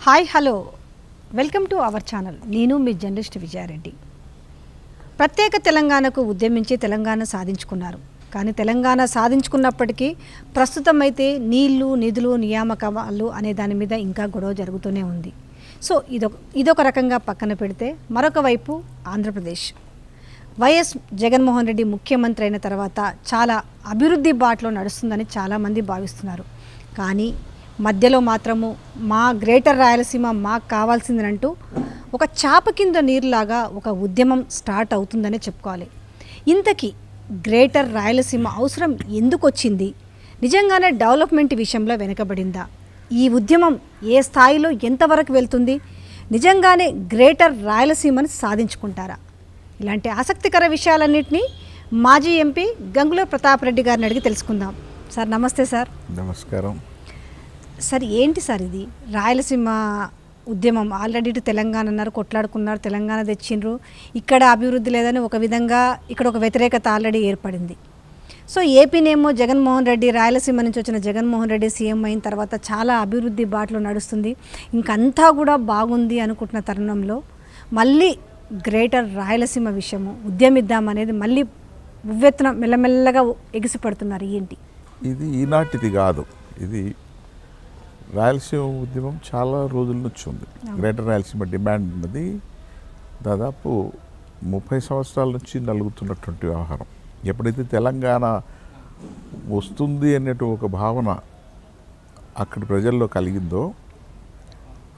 Hi hello welcome to our channel. నేను మీ journalist Vijaya Reddy. ప్రత్యేక తెలంగాణకు ఉద్యమించి తెలంగాణ సాధించుకున్నారు. కానీ తెలంగాణ సాధించుకున్నప్పటికీ ప్రస్తుతం అయితే నీళ్లు, నిధులు, నియామకాలు అనే దాని మీద ఇంకా గొడవ జరుగుతూనే ఉంది. సో ఇదొక రకంగా పక్కన పెడితే మరొక వైపు ఆంధ్రప్రదేశ్ వైఎస్ జగన్మోహన్ రెడ్డి ముఖ్యమంత్రి అయిన తర్వాత చాలా అభివృద్ధి బాటలో నడుస్తుందని చాలామంది భావిస్తున్నారు. కానీ మధ్యలో మాత్రము మా గ్రేటర్ రాయలసీమ మాకు కావాల్సిందనంటూ ఒక చాప కింద నీరులాగా ఒక ఉద్యమం స్టార్ట్ అవుతుందనే చెప్పుకోవాలి. ఇంతకీ గ్రేటర్ రాయలసీమ అవసరం ఎందుకు వచ్చింది? నిజంగానే డెవలప్మెంట్ విషయంలో వెనుకబడిందా? ఈ ఉద్యమం ఏ స్థాయిలో ఎంతవరకు వెళ్తుంది? నిజంగానే గ్రేటర్ రాయలసీమను సాధించుకుంటారా? ఇలాంటి ఆసక్తికర విషయాలన్నింటినీ మాజీ ఎంపీ గంగుల ప్రతాప్ రెడ్డి గారిని అడిగి తెలుసుకుందాం. సార్ నమస్తే. సార్ నమస్కారం. సార్ ఏంటి సార్ ఇది రాయలసీమ ఉద్యమం? ఆల్రెడీ ఇటు తెలంగాణ అన్నారు, కొట్లాడుకున్నారు, తెలంగాణ తెచ్చిండ్రు, ఇక్కడ అభివృద్ధి లేదని ఒక విధంగా ఇక్కడ ఒక వ్యతిరేకత ఆల్రెడీ ఏర్పడింది. సో ఏపీనేమో జగన్మోహన్ రెడ్డి, రాయలసీమ నుంచి వచ్చిన జగన్మోహన్ రెడ్డి సీఎం అయిన తర్వాత చాలా అభివృద్ధి బాటలో నడుస్తుంది, ఇంకంతా కూడా బాగుంది అనుకుంటున్న తరుణంలో మళ్ళీ గ్రేటర్ రాయలసీమ విషయము ఉద్యమిద్దామనేది మళ్ళీ ఉవ్వెత్తున మెల్లమెల్లగా ఎగిసిపడుతున్నారు. ఏంటి ఇది? ఈనాటిది కాదు, ఇది రాయలసీమ ఉద్యమం చాలా రోజుల నుంచి ఉంది. గ్రేటర్ రాయలసీమ డిమాండ్ ఉన్నది దాదాపు 30 సంవత్సరాల నుంచి నలుగుతున్నటువంటి వ్యవహారం. ఎప్పుడైతే తెలంగాణ వస్తుంది అనేటు ఒక భావన అక్కడ ప్రజల్లో కలిగిందో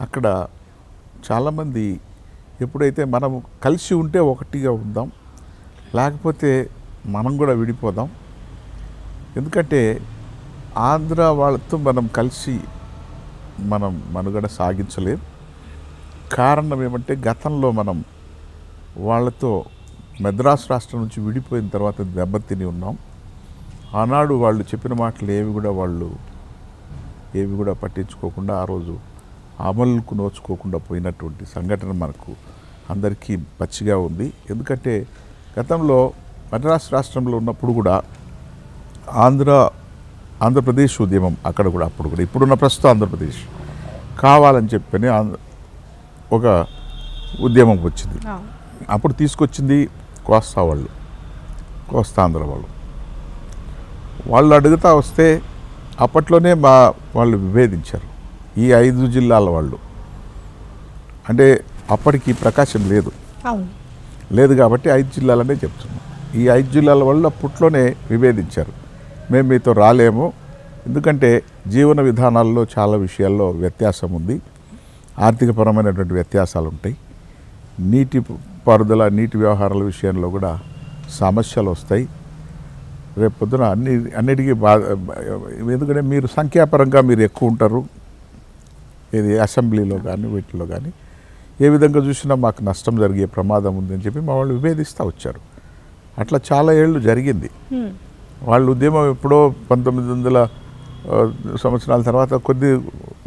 అక్కడ చాలామంది ఎప్పుడైతే మనం కలిసి ఉంటే ఒకటిగా ఉందాం, లేకపోతే మనం కూడా విడిపోదాం, ఎందుకంటే ఆంధ్ర వాళ్ళతో మనం కలిసి మనం మనుగడ సాగించలేదు. కారణం ఏమంటే గతంలో మనం వాళ్ళతో మద్రాసు రాష్ట్రం నుంచి విడిపోయిన తర్వాత దెబ్బతిని ఉన్నాం. ఆనాడు వాళ్ళు చెప్పిన మాటలు ఏవి కూడా పట్టించుకోకుండా ఆ రోజు అమలుకు నోచుకోకుండా పోయినటువంటి సంఘటన మనకు అందరికీ పచ్చిగా ఉంది. ఎందుకంటే గతంలో మద్రాసు రాష్ట్రంలో ఉన్నప్పుడు కూడా ఆంధ్రప్రదేశ్ ఉద్యమం అక్కడ కూడా అప్పుడు కూడా ఇప్పుడున్న ప్రస్తుతం ఆంధ్రప్రదేశ్ కావాలని చెప్పని ఒక ఉద్యమం వచ్చింది. అప్పుడు తీసుకొచ్చింది కోస్తాంధ్ర వాళ్ళు అడుగుతా వస్తే అప్పట్లోనే వాళ్ళు విభేదించారు. ఈ 5 జిల్లాల వాళ్ళు, అంటే అప్పటికి ప్రకాశం లేదు కాబట్టి 5 జిల్లాలనే చెప్తున్నాం. ఈ 5 జిల్లాల వాళ్ళు అప్పట్లోనే విభేదించారు. మేము మీతో రాలేము, ఎందుకంటే జీవన విధానాల్లో చాలా విషయాల్లో వ్యత్యాసం ఉంది, ఆర్థికపరమైనటువంటి వ్యత్యాసాలు ఉంటాయి, నీటి పారుదల నీటి వ్యవహారాల విషయంలో కూడా సమస్యలు వస్తాయి. రేపు పొద్దున అన్నిటికీ ఎందుకంటే మీరు సంఖ్యాపరంగా మీరు ఎక్కువ ఉంటారు, ఇది అసెంబ్లీలో కానీ వీటిలో కానీ ఏ విధంగా చూసినా మాకు నష్టం జరిగే ప్రమాదం ఉందని చెప్పి మా వాళ్ళు విభేదిస్తూ వచ్చారు. అట్లా చాలా ఏళ్ళు జరిగింది. వాళ్ళు ఉద్యమం ఎప్పుడో 1900 సంవత్సరాల తర్వాత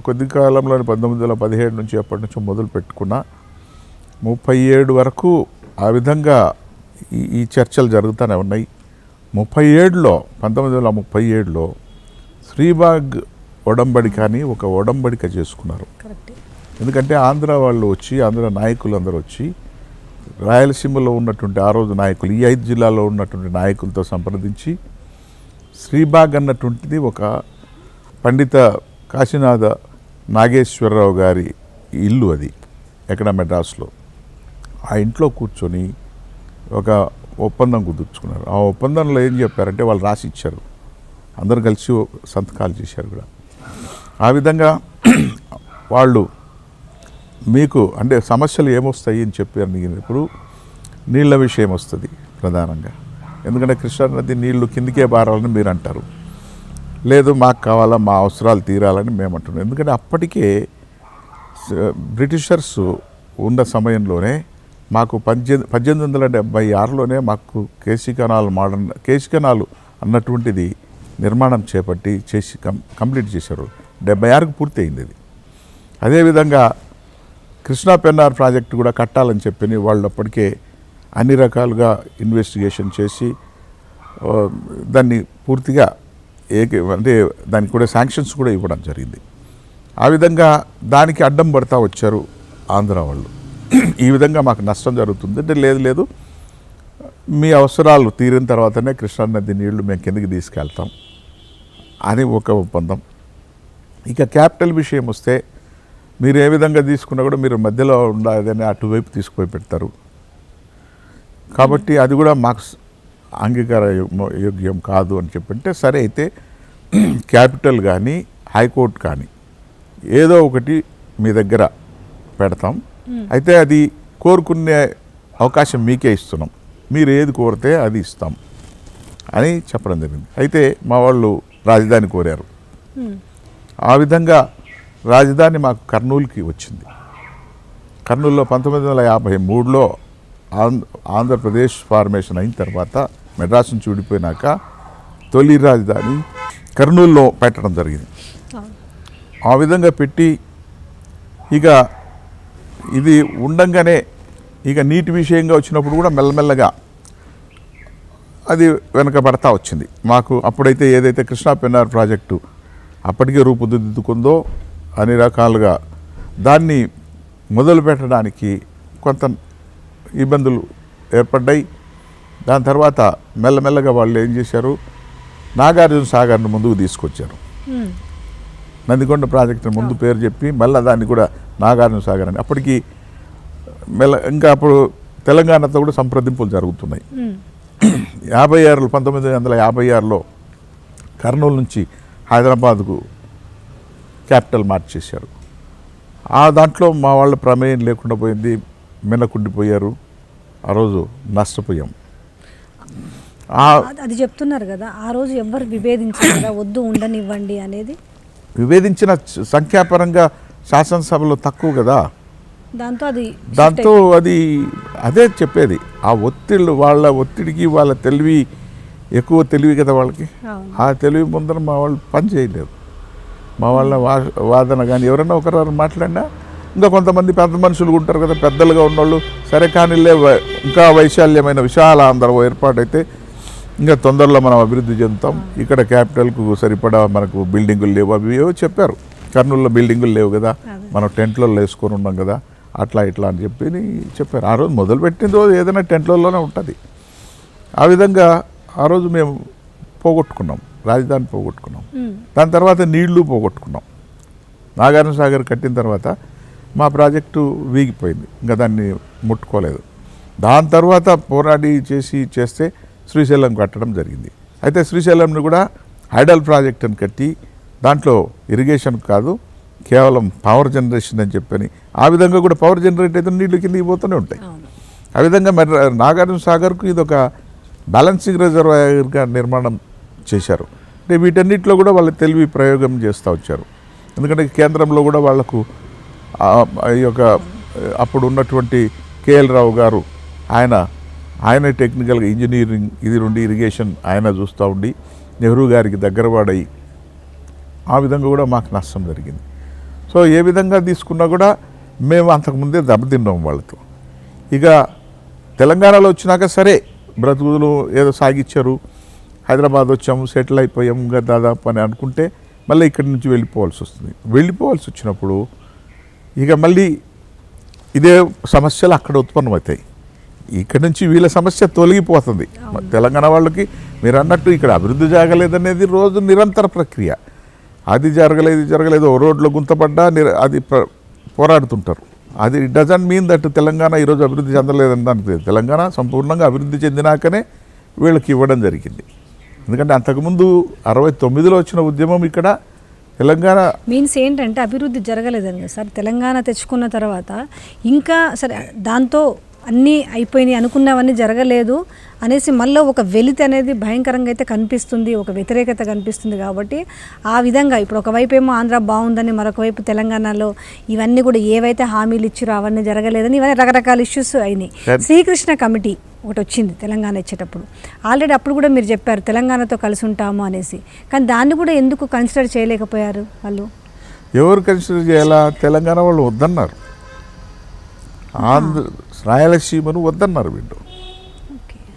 కొద్ది కాలంలోని 1917 నుంచి ఎప్పటి నుంచో మొదలు పెట్టుకున్న 37 వరకు ఆ విధంగా ఈ చర్చలు జరుగుతూనే ఉన్నాయి. 1937లో శ్రీబాగ్ ఒడంబడిక అని ఒక ఒడంబడిక చేసుకున్నారు. ఎందుకంటే ఆంధ్ర వాళ్ళు వచ్చి, ఆంధ్ర నాయకులు అందరూ వచ్చి రాయలసీమలో ఉన్నటువంటి ఆ రోజు నాయకులు, ఈ 5 జిల్లాల్లో ఉన్నటువంటి నాయకులతో సంప్రదించి శ్రీబాగ్ అన్నటువంటిది ఒక పండిత కాశీనాథ నాగేశ్వరరావు గారి ఇల్లు, అది ఎక్కడ మెడ్రాస్లో. ఆ ఇంట్లో కూర్చొని ఒక ఒప్పందం కుదుర్చుకున్నారు. ఆ ఒప్పందంలో ఏం చెప్పారంటే వాళ్ళు రాసి ఇచ్చారు, అందరు కలిసి సంతకాలు చేశారు కూడా. ఆ విధంగా వాళ్ళు మీకు అంటే సమస్యలు ఏమొస్తాయి అని చెప్పారు. ఇప్పుడు నీళ్ళ విషయం వస్తుంది ప్రధానంగా, ఎందుకంటే కృష్ణానది నీళ్లు కిందికే బారాలని మీరు అంటారు, లేదు మాకు కావాలా, మా అవసరాలు తీరాలని మేము అంటున్నాం. ఎందుకంటే అప్పటికే బ్రిటిషర్స్ ఉన్న సమయంలోనే మాకు 1876లోనే మాకు కేసీ కెనాల్ అన్నటువంటిది నిర్మాణం చేపట్టి కంప్లీట్ చేశారు. 76కు పూర్తి అయింది అది. అదేవిధంగా కృష్ణా పెన్నార్ ప్రాజెక్టు కూడా కట్టాలని చెప్పి వాళ్ళు అప్పటికే అన్ని రకాలుగా ఇన్వెస్టిగేషన్ చేసి దాన్ని పూర్తిగా అంటే దానికి కూడా శాంక్షన్స్ కూడా ఇవ్వడం జరిగింది. ఆ విధంగా దానికి అడ్డం పడతా వచ్చారు ఆంధ్ర వాళ్ళు. ఈ విధంగా మాకు నష్టం జరుగుతుంది అంటే లేదు మీ అవసరాలు తీరిన తర్వాతనే కృష్ణానది నీళ్లు మేము కిందకి తీసుకెళ్తాం అని ఒక ఒప్పందం. ఇక క్యాపిటల్ విషయం వస్తే మీరు ఏ విధంగా తీసుకున్నా కూడా మీరు మధ్యలో ఉండాలని అటువైపు తీసుకుపోయి పెడతారు. కాబట్టి అది కూడా మాకు అంగీకార యోగ్యం కాదు అని చెప్పంటే, సరే అయితే క్యాపిటల్ కానీ హైకోర్టు కానీ ఏదో ఒకటి మీ దగ్గర పెడతాం, అయితే అది కోరుకునే అవకాశం మీకే ఇస్తున్నాం, మీరు ఏది కోరితే అది ఇస్తాం అని చెప్పడం జరిగింది. అయితే మా వాళ్ళు రాజధాని కోరారు. ఆ విధంగా రాజధాని మాకు కర్నూలుకి వచ్చింది. కర్నూలులో 1953లో ఆంధ్రప్రదేశ్ ఫార్మేషన్ అయిన తర్వాత మెడ్రాస్ నుంచి విడిపోయినాక తొలి రాజధాని కర్నూలులో పెట్టడం జరిగింది. ఆ విధంగా పెట్టి ఇక ఇది ఉండంగానే ఇక నీటి విషయంగా వచ్చినప్పుడు కూడా మెల్లమెల్లగా అది వెనకబడతా వచ్చింది. మాకు అప్పుడైతే ఏదైతే కృష్ణా పెన్నార్ ప్రాజెక్టు అప్పటికే రూపుదిద్దుకుందో అన్ని రకాలుగా దాన్ని మొదలు పెట్టడానికి కొంత ఇబ్బందులు ఏర్పడ్డాయి. దాని తర్వాత మెల్లమెల్లగా వాళ్ళు ఏం చేశారు, నాగార్జున సాగర్ను ముందుకు తీసుకొచ్చారు. నందికొండ ప్రాజెక్టును ముందు పేరు చెప్పి మళ్ళీ దాన్ని కూడా నాగార్జున సాగర్ అని. అప్పటికి ఇంకా అప్పుడు తెలంగాణతో కూడా సంప్రదింపులు జరుగుతున్నాయి. 1956లో కర్నూలు నుంచి హైదరాబాద్కు క్యాపిటల్ మార్చేశారు. ఆ దాంట్లో మా వాళ్ళ ప్రమేయం లేకుండా పోయింది, మినకుండిపోయారు. ఆ రోజు నష్టపోయాం. అది చెప్తున్నారు కదా, ఆ రోజు ఎవ్వరు విభేదించారు కదా, వద్దు ఉండనివ్వండి అనేది. విభేదించిన సంఖ్యాపరంగా శాసనసభలో తక్కువ కదా, దాంతో అది అదే చెప్పేది. ఆ ఒత్తిళ్ళు వాళ్ళ ఒత్తిడికి వాళ్ళ తెలివి ఎక్కువ తెలివి కదా వాళ్ళకి. ఆ తెలివి ముందర మా వాళ్ళు పని చేయలేదు. మా వాళ్ళ వాదన కానీ ఎవరైనా ఒకరు మాట్లాడినా ఇంకా కొంతమంది పెద్ద మనుషులు ఉంటారు కదా, పెద్దలుగా ఉన్నోళ్ళు, సరే కానీలే ఇంకా వైశాల్యమైన విశాల ఆంధ్ర ఏర్పాటైతే ఇంకా తొందరలో మనం అభివృద్ధి చెందుతాం, ఇక్కడ క్యాపిటల్కు సరిపడా మనకు బిల్డింగులు లేవు, అవి ఏవో చెప్పారు. కర్నూలులో బిల్డింగులు లేవు కదా, మనం టెంట్లలో వేసుకొని ఉన్నాం కదా, అట్లా ఇట్లా అని చెప్పారు. ఆ రోజు మొదలుపెట్టిన రోజు ఏదైనా టెంట్లలోనే ఉంటుంది. ఆ విధంగా ఆ రోజు మేము పోగొట్టుకున్నాం, రాజధాని పోగొట్టుకున్నాం. దాని తర్వాత నీళ్లు పోగొట్టుకున్నాం. నాగార్జున సాగర్ కట్టిన తర్వాత మా ప్రాజెక్టు వీగిపోయింది, ఇంకా దాన్ని ముట్టుకోలేదు. దాని తర్వాత పోరాడి చేస్తే శ్రీశైలం కట్టడం జరిగింది. అయితే శ్రీశైలంని కూడా హైడల్ ప్రాజెక్ట్ అని కట్టి దాంట్లో ఇరిగేషన్ కాదు, కేవలం పవర్ జనరేషన్ అని చెప్పని, ఆ విధంగా కూడా పవర్ జనరేట్ అయితే నీళ్ళు కిందకి పోతూనే ఉంటాయి. ఆ విధంగా నాగార్జున సాగర్కు ఇది ఒక బ్యాలెన్సింగ్ రిజర్వాయర్గా నిర్మాణం చేశారు. అంటే వీటన్నిటిలో కూడా వాళ్ళ తెలివి ప్రయోగం చేస్తూ వచ్చారు. ఎందుకంటే కేంద్రంలో కూడా వాళ్లకు ఈ యొక్క అప్పుడు ఉన్నటువంటి కేఎల్ రావు గారు, ఆయన టెక్నికల్గా ఇంజనీరింగ్ ఇది నుండి ఇరిగేషన్ ఆయన చూస్తూ ఉండి నెహ్రూ గారికి దగ్గరవాడై ఆ విధంగా కూడా మాకు నష్టం జరిగింది. సో ఏ విధంగా తీసుకున్నా కూడా మేము అంతకుముందే దెబ్బతిన్నాం వాళ్ళతో. ఇక తెలంగాణలో వచ్చినాక సరే బ్రతుకులు ఏదో సాగిచ్చారు, హైదరాబాద్ వచ్చాము, సెటిల్ అయిపోయాము ఇంకా దాదాపు అని అనుకుంటే మళ్ళీ ఇక్కడి నుంచి వెళ్ళిపోవాల్సి వస్తుంది. వెళ్ళిపోవాల్సి వచ్చినప్పుడు ఇక మళ్ళీ ఇదే సమస్యలు అక్కడ ఉత్పన్నమవుతాయి. ఇక్కడ నుంచి వీళ్ళ సమస్య తొలగిపోతుంది. తెలంగాణ వాళ్ళకి మీరు అన్నట్టు ఇక్కడ అభివృద్ధి జరగలేదనేది రోజు నిరంతర ప్రక్రియ. అది జరగలేదు ఓ రోడ్లో గుంతపడ్డా అది పోరాడుతుంటారు. అది డజంట్ మీన్ దట్ తెలంగాణ ఈరోజు అభివృద్ధి చెందలేదని దానికి. తెలంగాణ సంపూర్ణంగా అభివృద్ధి చెందినాకనే వీళ్ళకి ఇవ్వడం జరిగింది. ఎందుకంటే అంతకుముందు 69లో వచ్చిన ఉద్యమం ఇక్కడ తెలంగాణ మీన్స్ ఏంటంటే అభివృద్ధి జరగలేదని కదా సార్. తెలంగాణ తెచ్చుకున్న తర్వాత ఇంకా సరే దాంతో అన్నీ అయిపోయినాయి, అనుకున్నవన్నీ జరగలేదు అనేసి మళ్ళీ ఒక వెలితి అనేది భయంకరంగా అయితే కనిపిస్తుంది, ఒక వ్యతిరేకత కనిపిస్తుంది. కాబట్టి ఆ విధంగా ఇప్పుడు ఒకవైపు ఏమో ఆంధ్ర బాగుందని, మరొక వైపు తెలంగాణలో ఇవన్నీ కూడా ఏవైతే హామీలు ఇచ్చారో అవన్నీ జరగలేదని, ఇవన్నీ రకరకాల ఇష్యూస్ అయినాయి. శ్రీకృష్ణ కమిటీ ఒకటి వచ్చింది తెలంగాణ ఇచ్చేటప్పుడు. ఆల్రెడీ అప్పుడు కూడా మీరు చెప్పారు తెలంగాణతో కలిసి ఉంటాము అనేసి, కానీ దాన్ని కూడా ఎందుకు కన్సిడర్ చేయలేకపోయారు వాళ్ళు? ఎవరు కన్సిడర్ చేయాలా? తెలంగాణ వాళ్ళు వద్దన్నారు, రాయలసీమను వద్దన్నారు. వీళ్ళు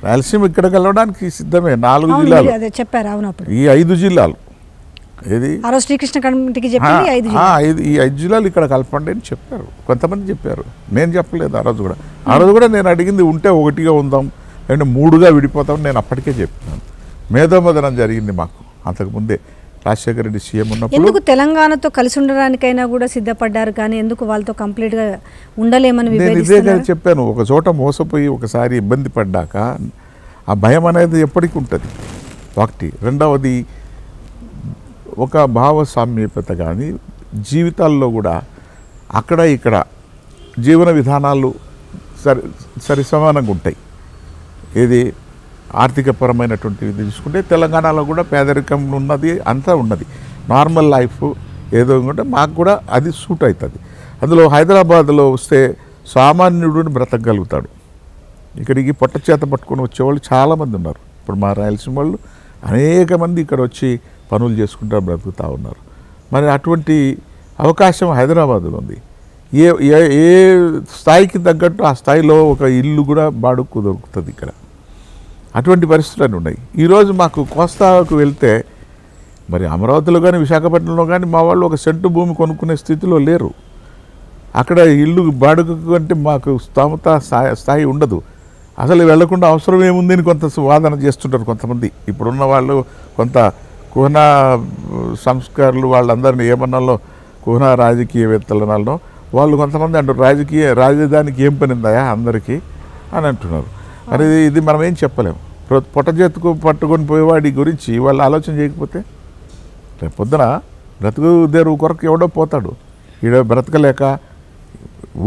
రాయలసీమ ఇక్కడ కలవడానికి సిద్ధమే. 4 జిల్లాలు చెప్పారు. అవునప్పుడు ఈ 5 జిల్లాలు ఏది ఆ రోజు శ్రీకృష్ణ కమిటీకి చెప్పింది 5 జిల్లాలు. ఈ 5 జిల్లాలు ఇక్కడ కలపండి అని చెప్పారు, కొంతమంది చెప్పారు, నేను చెప్పలేదు ఆ రోజు కూడా. ఆ రోజు కూడా నేను అడిగింది ఉంటే 1గా ఉందాం లేదంటే 3గా విడిపోతాం నేను అప్పటికే చెప్పాను. మేధోమదనం జరిగింది మాకు అంతకుముందే రాజశేఖర రెడ్డి సీఎం ఉన్నప్పుడు. ఎందుకు తెలంగాణతో కలిసి ఉండడానికైనా కూడా సిద్ధపడ్డారు, కానీ ఎందుకు వాళ్ళతో కంప్లీట్గా ఉండలేమని నేను ఇదే విభేదిస్తున్నారు? కదా చెప్పాను, ఒక చోట మోసపోయి ఒకసారి ఇబ్బంది పడ్డాక ఆ భయం అనేది ఎప్పటికీ ఉంటుంది ఒకటి. రెండవది ఒక భావసామ్యత కానీ జీవితాల్లో కూడా అక్కడ ఇక్కడ జీవన విధానాలు సరి సమానంగా ఉంటాయి. ఏది ఆర్థికపరమైనటువంటివి తీసుకుంటే తెలంగాణలో కూడా పేదరికం ఉన్నది, అంతా ఉన్నది. నార్మల్ లైఫ్ ఏదో ఉంటే మాకు కూడా అది సూట్ అవుతుంది. అందులో హైదరాబాద్లో వస్తే సామాన్యుడిని బ్రతకగలుగుతాడు. ఇక్కడికి పొట్ట చేత పట్టుకొని వచ్చేవాళ్ళు చాలామంది ఉన్నారు. ఇప్పుడు మా రాయలసీమ వాళ్ళు అనేక మంది ఇక్కడ వచ్చి పనులు చేసుకుంటూ బ్రతుకుతూ ఉన్నారు. మరి అటువంటి అవకాశం హైదరాబాద్లో ఉంది. ఏ ఏ స్థాయికి తగ్గట్టు ఆ స్థాయిలో ఒక ఇల్లు కూడా బాడుకు దొరుకుతుంది ఇక్కడ. అటువంటి పరిస్థితులు ఉన్నాయి. ఈరోజు మాకు కోస్తాకు వెళ్తే మరి అమరావతిలో కానీ విశాఖపట్నంలో కానీ మా వాళ్ళు ఒక సెంటు భూమి కొనుక్కునే స్థితిలో లేరు. అక్కడ ఇల్లు బాడుగు అంటే మాకు స్తోమత స్థాయి ఉండదు. అసలు వెళ్లకుండా అవసరం ఏముంది అని కొంత వాదన చేస్తుంటారు కొంతమంది. ఇప్పుడున్న వాళ్ళు కొంత కుహనా సంస్కారులు వాళ్ళందరినీ ఏమన్నాలో కుహనా రాజకీయవేత్తలనాలో వాళ్ళు కొంతమంది అంటారు రాజధానికి ఏం పనిందాయా అందరికీ అని అంటున్నారు. మరి ఇది మనం ఏం చెప్పలేము. పొట్ట చేతుకు పట్టుకొని పోయేవాడి గురించి వాళ్ళు ఆలోచన చేయకపోతే రేపు పొద్దున బ్రతుకు దేరు కొరకు ఎవడో పోతాడు. ఈడ బ్రతకలేక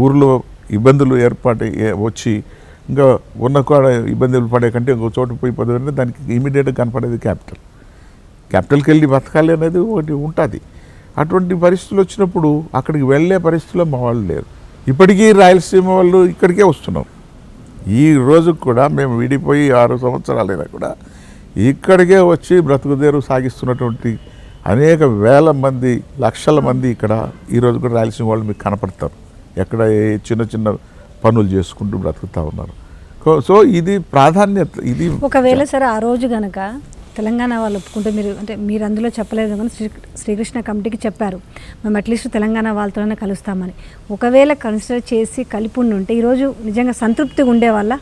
ఊర్లో ఇబ్బందులు వచ్చి ఇంకా ఉన్న కూడా ఇబ్బందులు పడే కంటే ఇంకో చోటు పోయి పదవి దానికి ఇమీడియట్గా కనపడేది క్యాపిటల్కి వెళ్ళి బతకాలి అనేది ఒకటి ఉంటుంది. అటువంటి పరిస్థితులు వచ్చినప్పుడు అక్కడికి వెళ్ళే పరిస్థితుల్లో మా వాళ్ళు లేరు. ఇప్పటికీ రాయలసీమ వాళ్ళు ఇక్కడికే వస్తున్నాం. ఈ రోజుకు కూడా మేము విడిపోయి 6 సంవత్సరాలైనా కూడా ఇక్కడికే వచ్చి బ్రతుకుదేరు సాగిస్తున్నటువంటి అనేక వేల మంది లక్షల మంది ఇక్కడ ఈరోజు కూడా రాయలసీమ వాళ్ళు మీకు కనపడతారు. ఎక్కడ చిన్న చిన్న పనులు చేసుకుంటూ బ్రతుకుతూ ఉన్నారు. సో ఇది ప్రాధాన్యత. ఇది ఒకవేళ సరే ఆ రోజు కనుక తెలంగాణ వాళ్ళు ఒప్పుకుంటే మీరు అందులో చెప్పలేదు కానీ శ్రీకృష్ణ కమిటీకి చెప్పారు మేము అట్లీస్ట్ తెలంగాణ వాళ్ళతోనే కలుస్తామని. ఒకవేళ కన్సిడర్ చేసి కలిపి ఉంటే ఈరోజు నిజంగా సంతృప్తిగా ఉండేవాళ్ళ?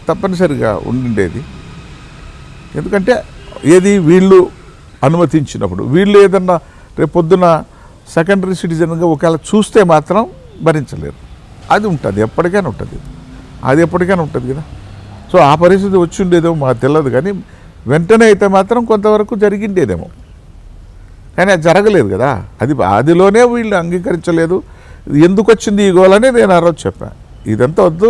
తప్పనిసరిగా ఉండిండేది. ఎందుకంటే ఏది వీళ్ళు అనుమతించినప్పుడు వీళ్ళు ఏదన్నా రేపు పొద్దున సెకండరీ సిటిజన్గా ఒకవేళ చూస్తే మాత్రం భరించలేరు. అది ఉంటుంది, ఎప్పటికైనా ఉంటుంది కదా. సో ఆ పరిస్థితి వచ్చి ఉండేదేమో మాకు తెలియదు, కానీ వెంటనే అయితే మాత్రం కొంతవరకు జరిగిండేదేమో. కానీ అది జరగలేదు కదా. అదిలోనే వీళ్ళు అంగీకరించలేదు. ఎందుకు వచ్చింది ఈ గోలని నేను ఆ రోజు చెప్పాను. ఇదంతా వద్దు,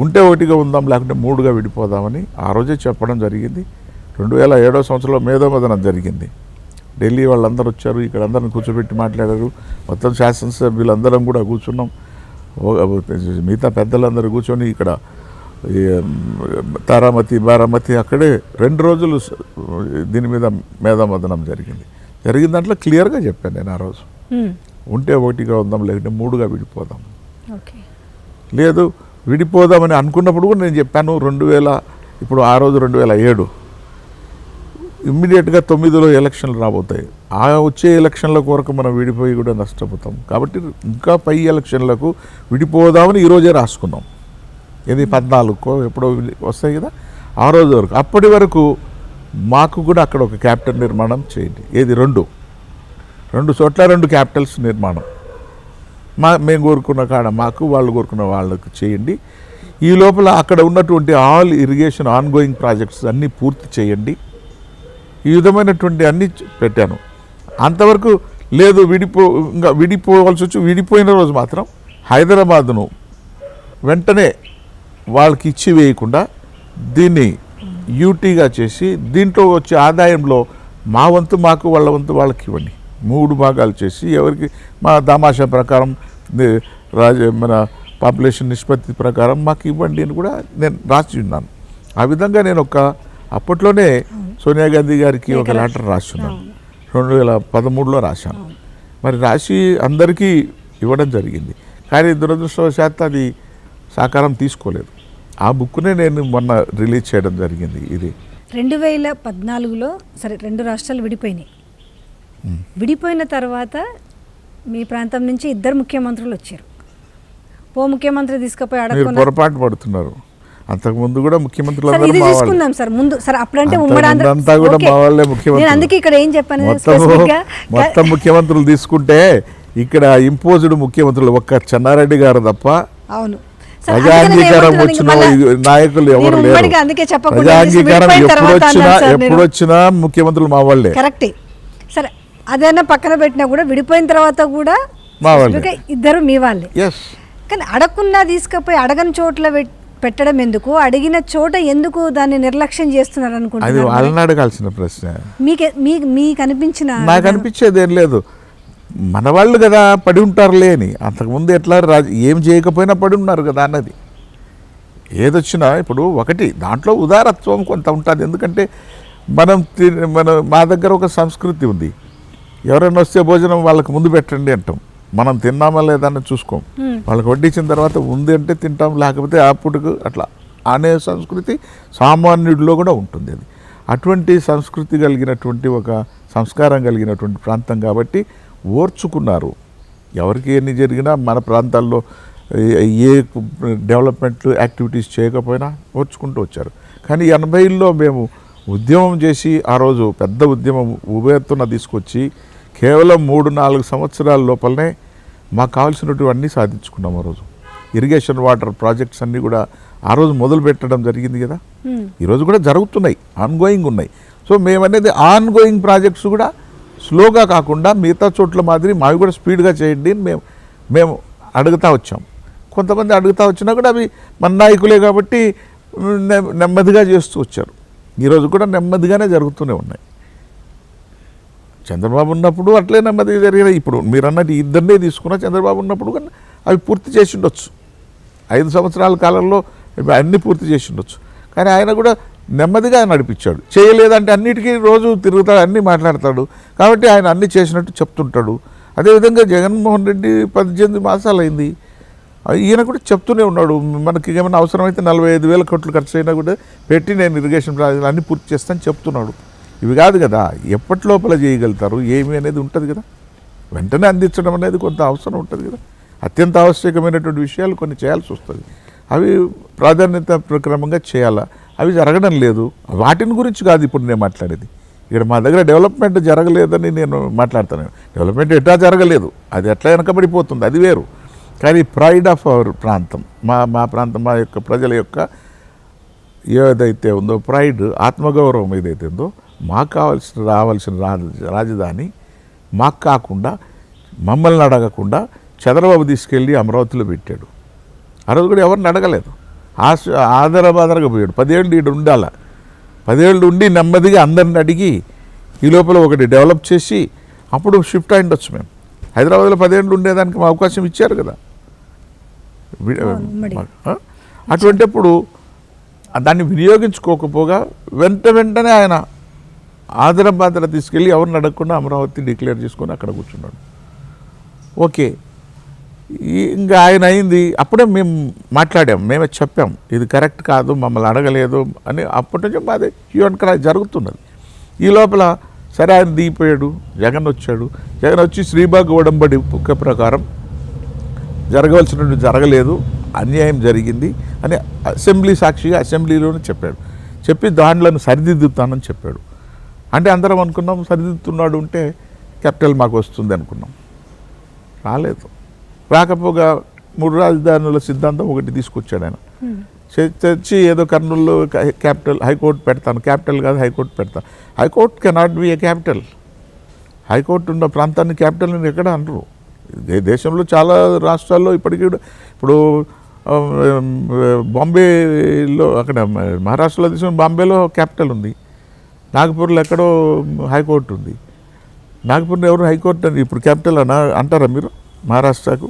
ఉంటే 1గా ఉందాం లేకుంటే 3గా విడిపోదామని ఆ రోజే చెప్పడం జరిగింది. 2007 సంవత్సరంలో మేధోమదనం జరిగింది. ఢిల్లీ వాళ్ళందరూ వచ్చారు, ఇక్కడ అందరిని కూర్చోబెట్టి మాట్లాడారు. మొత్తం శాసనసభ్యులందరం కూడా కూర్చున్నాం. మిగతా పెద్దలందరూ కూర్చొని ఇక్కడ బారామతి అక్కడే 2 రోజులు దీని మీద మేధోమదనం జరిగింది. జరిగిన దాంట్లో క్లియర్గా చెప్పాను నేను ఆ రోజు. ఉంటే 1గా ఉందాం లేకుంటే 3గా విడిపోదాం. లేదు విడిపోదామని అనుకున్నప్పుడు కూడా నేను చెప్పాను. ఇప్పుడు ఆ రోజు 2007 ఇమ్మీడియట్గా 9లో ఎలక్షన్లు రాబోతాయి. ఆ వచ్చే ఎలక్షన్ల కొరకు మనం విడిపోయి కూడా నష్టపోతాం. కాబట్టి ఇంకా పై ఎలక్షన్లకు విడిపోదామని ఈరోజే రాసుకున్నాం. ఇది 14కో ఎప్పుడో వస్తాయి కదా, ఆ రోజు వరకు. అప్పటి వరకు మాకు కూడా అక్కడ ఒక క్యాపిటల్ నిర్మాణం చేయండి. ఏది 2 చోట్ల 2 క్యాపిటల్స్ నిర్మాణం మేము కోరుకున్న కాడ మాకు, వాళ్ళు కోరుకున్న వాళ్ళకు చేయండి. ఈ లోపల అక్కడ ఉన్నటువంటి ఆల్ ఇరిగేషన్ ఆన్గోయింగ్ ప్రాజెక్ట్స్ అన్నీ పూర్తి చేయండి. ఈ విధమైనటువంటి అన్నీ పెట్టాను. అంతవరకు లేదు, ఇంకా విడిపోవాల్సి వచ్చి విడిపోయిన రోజు మాత్రం హైదరాబాదును వెంటనే వాళ్ళకి ఇచ్చి వేయకుండా దీన్ని యూటీగా చేసి దీంట్లో వచ్చే ఆదాయంలో మా వంతు మాకు, వాళ్ళ వంతు వాళ్ళకి ఇవ్వండి. 3 భాగాలు చేసి ఎవరికి మా దామాషా ప్రకారం మన పాపులేషన్ నిష్పత్తి ప్రకారం మాకు ఇవ్వండి అని కూడా నేను రాసి ఉన్నాను. ఆ విధంగా నేను అప్పట్లోనే సోనియా గాంధీ గారికి ఒక లెటర్ రాస్తున్నాను. 2013లో రాశాను. మరి రాసి అందరికీ ఇవ్వడం జరిగింది. కానీ దురదృష్టవశాత్తు అది సాకారం తీసుకోలేదు. ఆ బుక్నే నేను మొన్న రిలీజ్ చేయడం జరిగింది. ఇది 2014లో సరే 2 రాష్ట్రాలు విడిపోయినాయి. విడిపోయిన తర్వాత మీ ప్రాంతం నుంచి 2 ముఖ్యమంత్రులు వచ్చారు. ముఖ్యమంత్రి తీసుకుపోయి మీరు అడగకుండా పొరపాటు పడుతున్నారు. అంతకుముందు కూడా ముఖ్యమంత్రులు సార్, అందరూ ఇది మా వాళ్ళు. తీసుకుందాం సార్ ముందు సార్. అప్పుడంటే ఉమ్మడి ఆంధ్ర అంతా కూడా ఓకే. మా వాళ్ళే నేను ముఖ్యమంత్రులు. అందుకే ఇక్కడ ఏం చెప్పాను మొత్తం ముఖ్యమంత్రులు తీసుకుంటే ఇక్కడ ఇంపోజ్డ్ ముఖ్యమంత్రులు ఒక్క చెన్నారెడ్డి గారు తప్ప అవును సార్, ప్రజాంగీకారం అందుకనే వచ్చిన ఏమంటున్నాను, నాయకులు ఎవరు నేను లేరు. ఉమ్మడిగా అందుకే చెప్పకుండా ప్రజాంగీకారం విడిపోయిన తర్వాత అన్నాను సార్ నేను. ఎప్పుడు వచ్చినా ముఖ్యమంత్రులు మా వాళ్ళే. కరెక్టే. సరే అదైనా పక్కన పెట్టినా కూడా విడిపోయిన తర్వాత కూడా మా వాళ్ళే. specific గా 2 మీ వాళ్ళే. ఎస్. కానీ అడగకుండా తీసుకుపోయి అడగని చోట్ల పెట్టడం ఎందుకు, అడిగిన చోట ఎందుకు దాన్ని నిర్లక్ష్యం చేస్తున్నారు అది అనుకుంటున్నారు? వాళ్ళని అడగాల్సిన ప్రశ్న. మీకు అనిపించిన నాకు అనిపించేది ఏం లేదు, మన వాళ్ళు కదా పడి ఉంటారులే అని. అంతకుముందు ఎట్లా ఏం చేయకపోయినా పడి ఉన్నారు కదా అన్నది. ఏదొచ్చినా ఇప్పుడు ఒకటి దాంట్లో ఉదారత్వం కొంత ఉంటుంది. ఎందుకంటే మా దగ్గర ఒక సంస్కృతి ఉంది. ఎవరైనా వస్తే భోజనం వాళ్ళకి ముందు పెట్టండి అంటాం. మనం తిన్నామా లేదా అని చూసుకోం. వాళ్ళకి వడ్డించిన తర్వాత ఉంది అంటే తింటాం, లేకపోతే అప్పుడుకు అట్లా అనే సంస్కృతి సామాన్యుడిలో కూడా ఉంటుంది. అది అటువంటి సంస్కృతి కలిగినటువంటి ఒక సంస్కారం కలిగినటువంటి ప్రాంతం కాబట్టి ఓర్చుకున్నారు. ఎవరికి ఎన్ని జరిగినా మన ప్రాంతాల్లో ఏ డెవలప్మెంట్ యాక్టివిటీస్ చేయకపోయినా ఓర్చుకుంటూ వచ్చారు. కానీ 80లో మేము ఉద్యమం చేసి ఆ రోజు పెద్ద ఉద్యమం ఉభయత్తున తీసుకొచ్చి కేవలం 3-4 సంవత్సరాల లోపలనే మాకు కావాల్సినటువన్నీ సాధించుకున్నాం. ఆ రోజు ఇరిగేషన్ వాటర్ ప్రాజెక్ట్స్ అన్నీ కూడా ఆ రోజు మొదలు పెట్టడం జరిగింది కదా. ఈరోజు కూడా జరుగుతున్నాయి, ఆన్గోయింగ్ ఉన్నాయి. సో మేమనేది ఆన్గోయింగ్ ప్రాజెక్ట్స్ కూడా స్లోగా కాకుండా మిగతా చోట్ల మాదిరి మావి కూడా స్పీడ్గా చేయండి అని మేము అడుగుతూ వచ్చాం. కొంతమంది అడుగుతూ వచ్చినా కూడా అవి మన నాయకులే కాబట్టి నెమ్మదిగా చేస్తూ వచ్చారు. ఈరోజు కూడా నెమ్మదిగానే జరుగుతూనే ఉన్నాయి. చంద్రబాబు ఉన్నప్పుడు అట్లే నెమ్మదిగా జరిగినాయి. ఇప్పుడు మీరు అన్నట్టు 2 తీసుకున్నా చంద్రబాబు ఉన్నప్పుడు కానీ అవి పూర్తి చేసి ఉండొచ్చు. 5 సంవత్సరాల కాలంలో అన్నీ పూర్తి చేసి ఉండొచ్చు. కానీ ఆయన కూడా నెమ్మదిగా నడిపించాడు. చేయలేదంటే అన్నిటికీ రోజు తిరుగుతాడు, అన్నీ మాట్లాడతాడు. కాబట్టి ఆయన అన్నీ చేసినట్టు చెప్తుంటాడు. అదేవిధంగా జగన్మోహన్ రెడ్డి 18 మాసాలు అయింది, ఈయన కూడా చెప్తూనే ఉన్నాడు. మనకి ఏమైనా అవసరమైతే 45,000 కోట్లు ఖర్చు అయినా కూడా పెట్టి నేను ఇరిగేషన్ ప్రాజెక్టులు అన్నీ పూర్తి చేస్తాను చెప్తున్నాడు. ఇవి కాదు కదా ఎప్పటి లోపల చేయగలుగుతారు ఏమి అనేది ఉంటుంది కదా. వెంటనే అందించడం అనేది కొంత అవసరం ఉంటుంది కదా. అత్యంత ఆవశ్యకమైనటువంటి విషయాలు కొన్ని చేయాల్సి వస్తుంది. అవి ప్రాధాన్యత ప్రక్రమంగా చేయాలా, అవి జరగడం లేదు. వాటిని గురించి కాదు ఇప్పుడు నేను మాట్లాడేది. ఇక్కడ మా దగ్గర డెవలప్మెంట్ జరగలేదని నేను మాట్లాడుతాను. డెవలప్మెంట్ ఎట్లా జరగలేదు, అది ఎట్లా వెనకబడిపోతుంది, అది వేరు. కానీ ప్రైడ్ ఆఫ్ అవర్ ప్రాంతం, మా ప్రాంతం, మా యొక్క ప్రజల యొక్క ఏదైతే ఉందో ప్రైడ్, ఆత్మగౌరవం ఏదైతే ఉందో, మాకు రావాల్సిన రాజధాని మాకు కాకుండా మమ్మల్ని అడగకుండా చంద్రబాబు తీసుకెళ్ళి అమరావతిలో పెట్టాడు. ఆ రోజు కూడా ఎవరిని అడగలేదు, ఆదరబాదరగా పోయాడు. 10 ఏళ్ళు ఇక్కడ ఉండాల, 10 ఏళ్ళు ఉండి నెమ్మదిగా అందరిని అడిగి ఈ లోపల ఒకటి డెవలప్ చేసి అప్పుడు షిఫ్ట్ అయ్యిండొచ్చు. మేము హైదరాబాద్లో 10 ఏళ్ళు ఉండేదానికి మా అవకాశం ఇచ్చారు కదా. అటువంటిప్పుడు దాన్ని వినియోగించుకోకపోగా వెంటనే ఆయన ఆదరబాదర తీసుకెళ్ళి ఎవరిని అడగకుండా అమరావతి డిక్లేర్ చేసుకొని అక్కడ కూర్చున్నాడు. ఓకే, ఇంకా ఆయన అయింది. అప్పుడే మేము మాట్లాడాం, మేమే చెప్పాం ఇది కరెక్ట్ కాదు, మమ్మల్ని అడగలేదు అని. అప్పటి నుంచి మాది ఇక్కడ జరుగుతున్నది. ఈ లోపల సరే ఆయన దిగిపోయాడు, జగన్ వచ్చాడు. జగన్ వచ్చి శ్రీబాగ్ ఉడంబడి ప్రకారం జరగవలసినట్టు జరగలేదు, అన్యాయం జరిగింది అని అసెంబ్లీ సాక్షిగా అసెంబ్లీలోనే చెప్పాడు. చెప్పి దాంట్లను సరిదిద్దుతానని చెప్పాడు. అంటే అందరం అనుకున్నాం సరిదిద్దుతున్నాడు ఉంటే క్యాపిటల్ మాకు వస్తుంది అనుకున్నాం. రాలేదు. రాకపోగా 3 రాజధానుల సిద్ధాంతం ఒకటి తీసుకొచ్చాడు ఆయన. తెచ్చి ఏదో కర్నూలులో క్యాపిటల్ హైకోర్టు పెడతాను, క్యాపిటల్ కాదు హైకోర్టు పెడతాను. High court cannot be A capital. High court ఉన్న ప్రాంతాన్ని క్యాపిటల్ అని ఎక్కడ అనరు. దేశంలో చాలా రాష్ట్రాల్లో ఇప్పటికీ ఇప్పుడు బాంబేలో, అక్కడ మహారాష్ట్రలో తీసుకున్న బాంబేలో క్యాపిటల్ ఉంది. నాగపూర్లో ఎక్కడో హైకోర్టు ఉంది. నాగపూర్లో ఎవరు హైకోర్టు అని ఇప్పుడు క్యాపిటల్ అంటారా మీరు మహారాష్ట్రకు?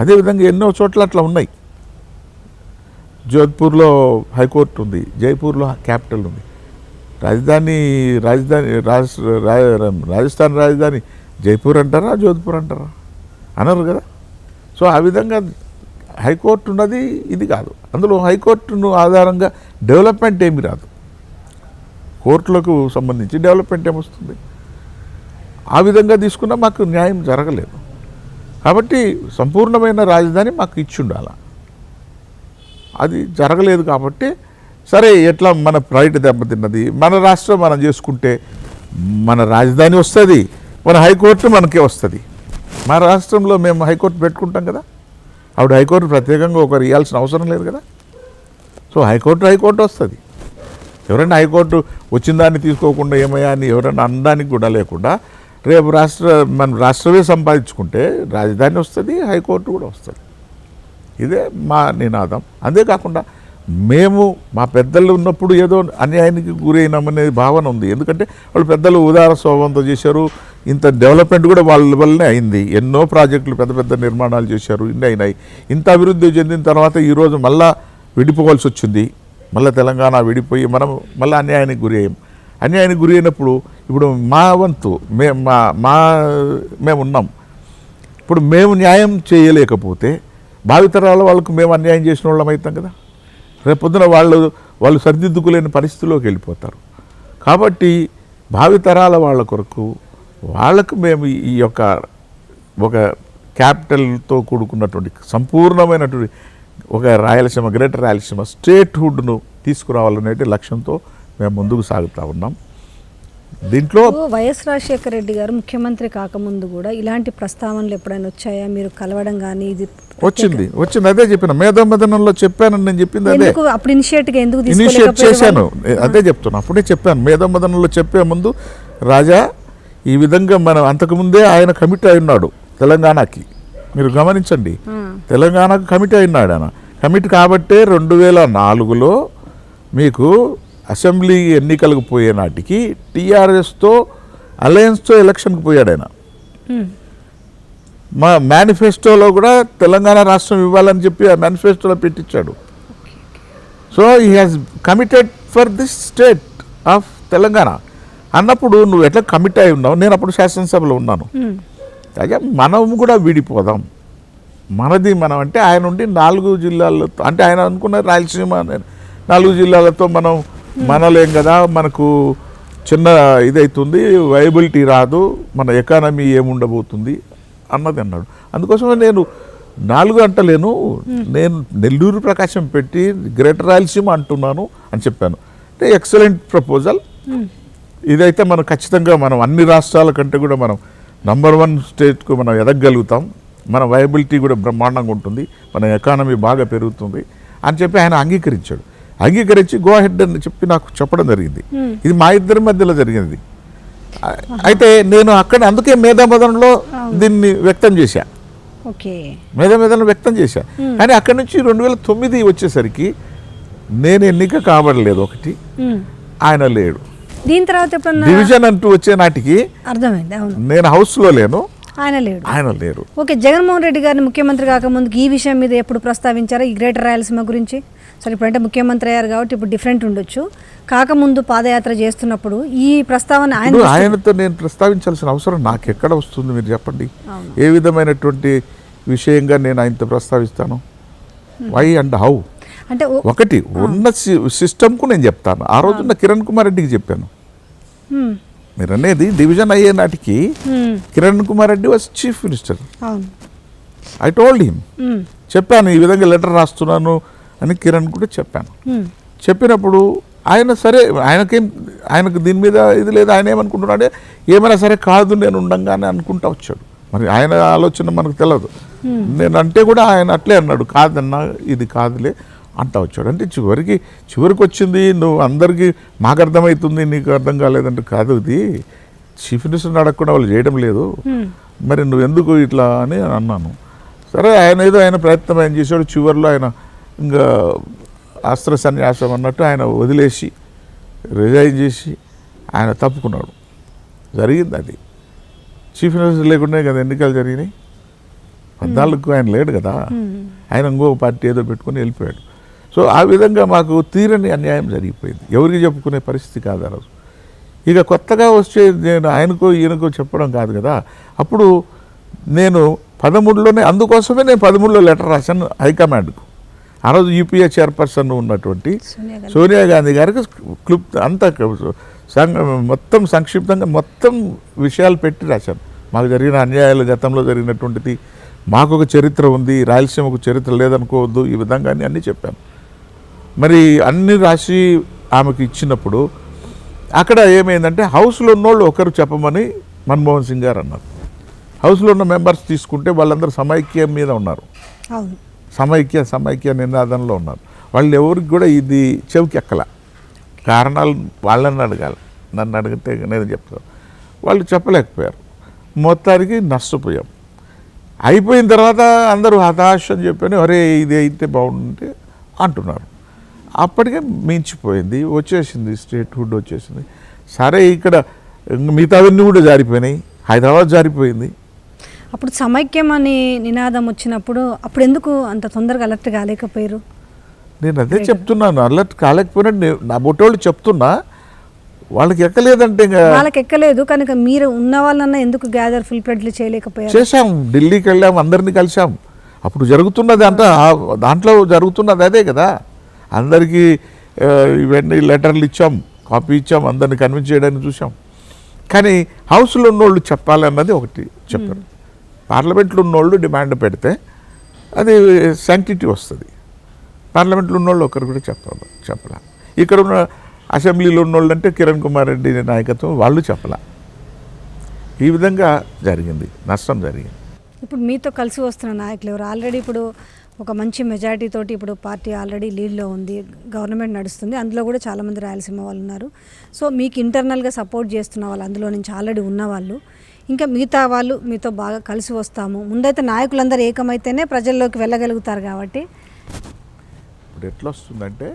అదేవిధంగా ఎన్నో చోట్ల అట్లా ఉన్నాయి. జోధ్పూర్లో హైకోర్టు ఉంది, జైపూర్లో క్యాపిటల్ ఉంది. రాజస్థాన్ రాజధాని జైపూర్ అంటారా, జోధ్పూర్ అంటారా? అనరు కదా. సో ఆ విధంగా హైకోర్టు ఉన్నది ఇది కాదు. అందులో హైకోర్టును ఆధారంగా డెవలప్మెంట్ ఏమీ రాదు. కోర్టులకు సంబంధించి డెవలప్మెంట్ ఏమొస్తుంది? ఆ విధంగా తీసుకున్నా మాకు న్యాయం జరగలేదు. కాబట్టి సంపూర్ణమైన రాజధాని మాకు ఇచ్చి ఉండాలి. అది జరగలేదు కాబట్టి సరే ఎట్లా మన ప్రైవేట్ దెబ్బతిన్నది, మన రాష్ట్రం మనం చేసుకుంటే మన రాజధాని వస్తుంది, మన హైకోర్టు మనకే వస్తుంది. మన రాష్ట్రంలో మేము హైకోర్టు పెట్టుకుంటాం కదా, ఆవిడ హైకోర్టు ప్రత్యేకంగా ఒకరు ఇవ్వాల్సిన అవసరం లేదు కదా. సో హైకోర్టు వస్తుంది. ఎవరైనా హైకోర్టు వచ్చిన దాన్ని తీసుకోకుండా ఏమయ్యా అని ఎవరైనా అనడానికి కూడా లేకుండా రేపు మన రాష్ట్రమే సంపాదించుకుంటే రాజధాని వస్తుంది, హైకోర్టు కూడా వస్తుంది. ఇదే మా నినాదం. అంతేకాకుండా మేము మా పెద్దలు ఉన్నప్పుడు ఏదో అన్యాయానికి గురైనామనే భావన ఉంది. ఎందుకంటే వాళ్ళు పెద్దలు ఉదార స్వభావంతో చేశారు. ఇంత డెవలప్మెంట్ కూడా వాళ్ళ వల్లనే అయింది. ఎన్నో ప్రాజెక్టులు పెద్ద పెద్ద నిర్మాణాలు చేశారు, ఇన్ని అయినాయి. ఇంత అభివృద్ధి చెందిన తర్వాత ఈరోజు మళ్ళా విడిపోవాల్సి వచ్చింది. మళ్ళీ తెలంగాణ విడిపోయి మనం మళ్ళీ అన్యాయానికి గురి అయ్యాం. అన్యాయానికి గురి అయినప్పుడు ఇప్పుడు మా వంతు మేము ఉన్నాం. ఇప్పుడు మేము న్యాయం చేయలేకపోతే భావితరాల వాళ్ళకు మేము అన్యాయం చేసిన వాళ్ళం అవుతాం కదా. రేపొద్దున వాళ్ళు సరిదిద్దుకోలేని పరిస్థితిలోకి వెళ్ళిపోతారు. కాబట్టి భావితరాల వాళ్ళ కొరకు వాళ్ళకు మేము ఈ యొక్క ఒక క్యాపిటల్తో కూడుకున్నటువంటి సంపూర్ణమైనటువంటి ఒక రాయలసీమ, గ్రేటర్ రాయలసీమ స్టేట్హుడ్ను తీసుకురావాలనే లక్ష్యంతో మేము ముందుకు సాగుతూ ఉన్నాం. దీంట్లో వైఎస్ రాజశేఖర రెడ్డి గారు ముఖ్యమంత్రి కాకముందు కూడా ఇలాంటి ప్రస్తావనలు ఎప్పుడైనా వచ్చాయా? మీరు కలవడం కానీ ఇది వచ్చింది. అదే చెప్పిన మేధోమథనంలో చెప్పానని నేను చెప్పింది అదే. అప్పుడు ఎందుకు ఇనిషియేట్ చేశాను, అదే చెప్తున్నా. అప్పుడే చెప్పాను మేధోమథనంలో చెప్పే ముందు, రాజా ఈ విధంగా మనం అంతకుముందే ఆయన కమిట్ అయి ఉన్నాడు తెలంగాణకి. మీరు గమనించండి, తెలంగాణకు కమిట్ అయినాడు ఆయన. కమిట్ కాబట్టే 2004లో మీకు అసెంబ్లీ ఎన్నికలకు పోయే నాటికి టీఆర్ఎస్తో అలయన్స్తో ఎలక్షన్కి పోయాడు ఆయన. మా మేనిఫెస్టోలో కూడా తెలంగాణ రాష్ట్రం ఇవ్వాలని చెప్పి ఆ మేనిఫెస్టోలో పెట్టించాడు. So he has committed for this state of Telangana అన్నప్పుడు నువ్వు ఎట్లా కమిట్ అయి ఉన్నావు? నేను అప్పుడు శాసనసభలో ఉన్నాను. అయ్యా మనం కూడా విడిపోదాం, మనది మనం అంటే ఆయన ఉండి 4 జిల్లాలతో, అంటే ఆయన అనుకున్న రాయలసీమ 4 జిల్లాలతో మనం మనలేం కదా, మనకు చిన్న ఇదవుతుంది, వైబిలిటీ రాదు, మన ఎకానమీ ఏముండబోతుంది అన్నది అన్నాడు. అందుకోసమే నేను 4 అంటలేను, నేను నెల్లూరు ప్రకాశం పెట్టి గ్రేటర్ రాయలసీమ అంటున్నాను అని చెప్పాను. అంటే ఎక్సలెంట్ ప్రపోజల్. ఇదైతే మనం ఖచ్చితంగా మనం అన్ని రాష్ట్రాల కంటే కూడా మనం నంబర్ 1 స్టేట్కు మనం ఎదగలుగుతాం, మన వైబిలిటీ కూడా బ్రహ్మాండంగా ఉంటుంది, మన ఎకానమీ బాగా పెరుగుతుంది అని చెప్పి ఆయన అంగీకరించాడు. అంగీకరించి గో హెడ్ అని చెప్పి నాకు చెప్పడం జరిగింది. ఇది మా ఇద్దరి మధ్యలో జరిగింది. అయితే నేను అక్కడ అందుకే మేధామథనంలో దీన్ని వ్యక్తం చేశా, మేధామథనం వ్యక్తం చేశా. కానీ అక్కడి నుంచి 2009 వచ్చేసరికి నేను ఎన్నిక కాబడలేదు, ఒకటి ఆయన లేడు. దీని తర్వాత డివిజన్ అంటూ వచ్చే నాటికి అర్థమైంది, నేను హౌస్లో లేను, ఆయన లేరు. ఓకే, జగన్మోహన్ రెడ్డి గారిని ముఖ్యమంత్రి కాకముందు ఈ విషయం మీద ఎప్పుడు ప్రస్తావించారా, ఈ గ్రేటర్ రాయలసీమ గురించి? సరే ఇప్పుడంటే ముఖ్యమంత్రి అయ్యారు కాబట్టి ఇప్పుడు డిఫరెంట్ ఉండొచ్చు, కాకముందు పాదయాత్ర చేస్తున్నప్పుడు ఈ ప్రస్తావన ఆయనతో నేను ప్రస్తావించాల్సిన అవసరం నాకు ఎక్కడ వస్తుంది? మీరు చెప్పండి, ఏ విధమైనటువంటి విషయంగా నేను ఆయనతో ప్రస్తావిస్తాను? Why and how? అంటే ఒకటి ఉన్న సిస్టమ్కు నేను చెప్తాను. ఆ రోజున్న కిరణ్ కుమార్ రెడ్డికి చెప్పాను. మీరు అనేది డివిజన్ అయ్యే నాటికి Kiran Kumar Reddy was chief minister. I told him, చెప్పాను ఈ విధంగా లెటర్ రాస్తున్నాను అని కిరణ్ కూడా చెప్పాను. చెప్పినప్పుడు ఆయన సరే, ఆయనకు దీని మీద ఇది లేదు, ఆయన ఏమనుకుంటున్నాడే ఏమైనా సరే కాదు నేను ఉండంగానే అనుకుంటా వచ్చాడు. మరి ఆయన ఆలోచన మనకు తెలియదు. నేను అంటే కూడా ఆయన అట్లే అన్నాడు, కాదన్నా ఇది కాదులే అంటా వచ్చాడు. అంటే చివరికి వచ్చింది, నువ్వు అందరికీ మాకు అర్థమవుతుంది నీకు అర్థం కాలేదంటే కాదు, ఇది చీఫ్ మినిస్టర్ని అడగకుండా వాళ్ళు చేయడం లేదు, మరి నువ్వు ఎందుకు ఇట్లా అని అన్నాను. సరే ఆయన ఏదో ఆయన ప్రయత్నం ఆయన చేశాడు. చివరిలో ఆయన ఇంకా అస్త్ర సన్యాసం అన్నట్టు ఆయన వదిలేసి రిజైన్ చేసి ఆయన తప్పుకున్నాడు. జరిగింది అది. చీఫ్ మినిస్టర్ లేకుండా కదా ఎన్నికలు జరిగినాయి. 14కు ఆయన లేడు కదా, ఆయన ఇంకో పార్టీ ఏదో పెట్టుకుని వెళ్ళిపోయాడు. సో ఆ విధంగా మాకు తీరని అన్యాయం జరిగిపోయింది. ఎవరికి చెప్పుకునే పరిస్థితి కాదు ఆ రోజు. ఇక కొత్తగా వచ్చే నేను ఆయనకో ఈయనకో చెప్పడం కాదు కదా. అప్పుడు నేను 13లోనే, అందుకోసమే నేను 13లో లెటర్ రాశాను హైకమాండ్కు. ఆ రోజు యూపీఏ చైర్పర్సన్ ఉన్నటువంటి సోనియా గాంధీ. సోనియా గాంధీ గారికి అంతా మొత్తం సంక్షిప్తంగా మొత్తం విషయాలు పెట్టి రాశాను. మాకు జరిగిన అన్యాయాలు, గతంలో జరిగినటువంటిది, మాకు ఒక చరిత్ర ఉంది, రాయలసీమకు చరిత్ర లేదనుకోవద్దు, ఈ విధంగా అన్నీ చెప్పాను. మరి అన్ని రాసి ఆమెకు ఇచ్చినప్పుడు అక్కడ ఏమైందంటే హౌస్లో ఉన్నోళ్ళు ఒకరు చెప్పమని మన్మోహన్ సింగ్ గారు అన్నారు. హౌస్లో ఉన్న మెంబర్స్ తీసుకుంటే వాళ్ళందరూ సమైక్యం మీద ఉన్నారు, అవును, సమైక్య నినాదంలో ఉన్నారు. వాళ్ళు ఎవరికి కూడా ఇది చెవికెక్కల. కారణాలు వాళ్ళని అడగాలి, నన్ను అడిగితే నేను చెప్తాను. వాళ్ళు చెప్పలేకపోయారు. మొత్తానికి నష్టపోయాం. అయిపోయిన తర్వాత అందరూ హతాశ అని చెప్పని అరే ఇది అయితే బాగుంటే అంటున్నారు. అప్పటికే మించిపోయింది, వచ్చేసింది, స్టేట్ హుడ్ వచ్చేసింది. సరే ఇక్కడ మిగతావన్నీ కూడా జారిపోయినాయి, హైదరాబాద్ జారిపోయింది. అప్పుడు సమైక్యం అని నినాదం వచ్చినప్పుడు అప్పుడు ఎందుకు అంత తొందరగా అలర్ట్ కాలేకపోయారు? నేను అదే చెప్తున్నాను, అలర్ట్ కాలేకపోయినా నా బొట్టోళ్ళు చెప్తున్నా, వాళ్ళకి ఎక్కలేదంటే ఇంకా వాళ్ళకి ఎక్కలేదు కనుక మీరు ఉన్న వాళ్ళన్నా ఎందుకు గ్యాదర్ ఫుల్ ప్రెడ్లు చేయలేకపోయారు? చేశాం, ఢిల్లీకి వెళ్ళాం, అందరినీ కలిసాం. అప్పుడు జరుగుతున్నది అంతా దాంట్లో జరుగుతున్నది అదే కదా. అందరికీ ఇవన్నీ లెటర్లు ఇచ్చాం, కాపీ ఇచ్చాం, అందరిని కన్విన్స్ చేయడానికి చూసాం. కానీ హౌస్లో ఉన్నోళ్ళు చెప్పాలన్నది ఒకటి చెప్పారు. పార్లమెంట్లో ఉన్నోళ్ళు డిమాండ్ పెడితే అది శాంక్టిటీ వస్తుంది. పార్లమెంట్లో ఉన్నోళ్ళు ఒకరు కూడా చెప్పాల. ఇక్కడ ఉన్న అసెంబ్లీలో ఉన్నోళ్ళు అంటే కిరణ్ కుమార్ రెడ్డి నాయకత్వం, వాళ్ళు చెప్పాల. ఈ విధంగా జరిగింది, నష్టం జరిగింది. ఇప్పుడు మీతో కలిసి వస్తున్న నాయకులు ఎవరు? ఆల్రెడీ ఇప్పుడు ఒక మంచి మెజారిటీ తోటి ఇప్పుడు పార్టీ ఆల్రెడీ లీడ్లో ఉంది, గవర్నమెంట్ నడుస్తుంది, అందులో కూడా చాలామంది రాయలసీమ వాళ్ళు ఉన్నారు. సో మీకు ఇంటర్నల్గా సపోర్ట్ చేస్తున్న వాళ్ళు అందులో నుంచి ఆల్రెడీ ఉన్నవాళ్ళు, ఇంకా మిగతా వాళ్ళు మీతో బాగా కలిసి వస్తాము. ముందైతే నాయకులందరూ ఏకమైతేనే ప్రజల్లోకి వెళ్ళగలుగుతారు. కాబట్టి ఇప్పుడు ఎట్లా వస్తుందంటే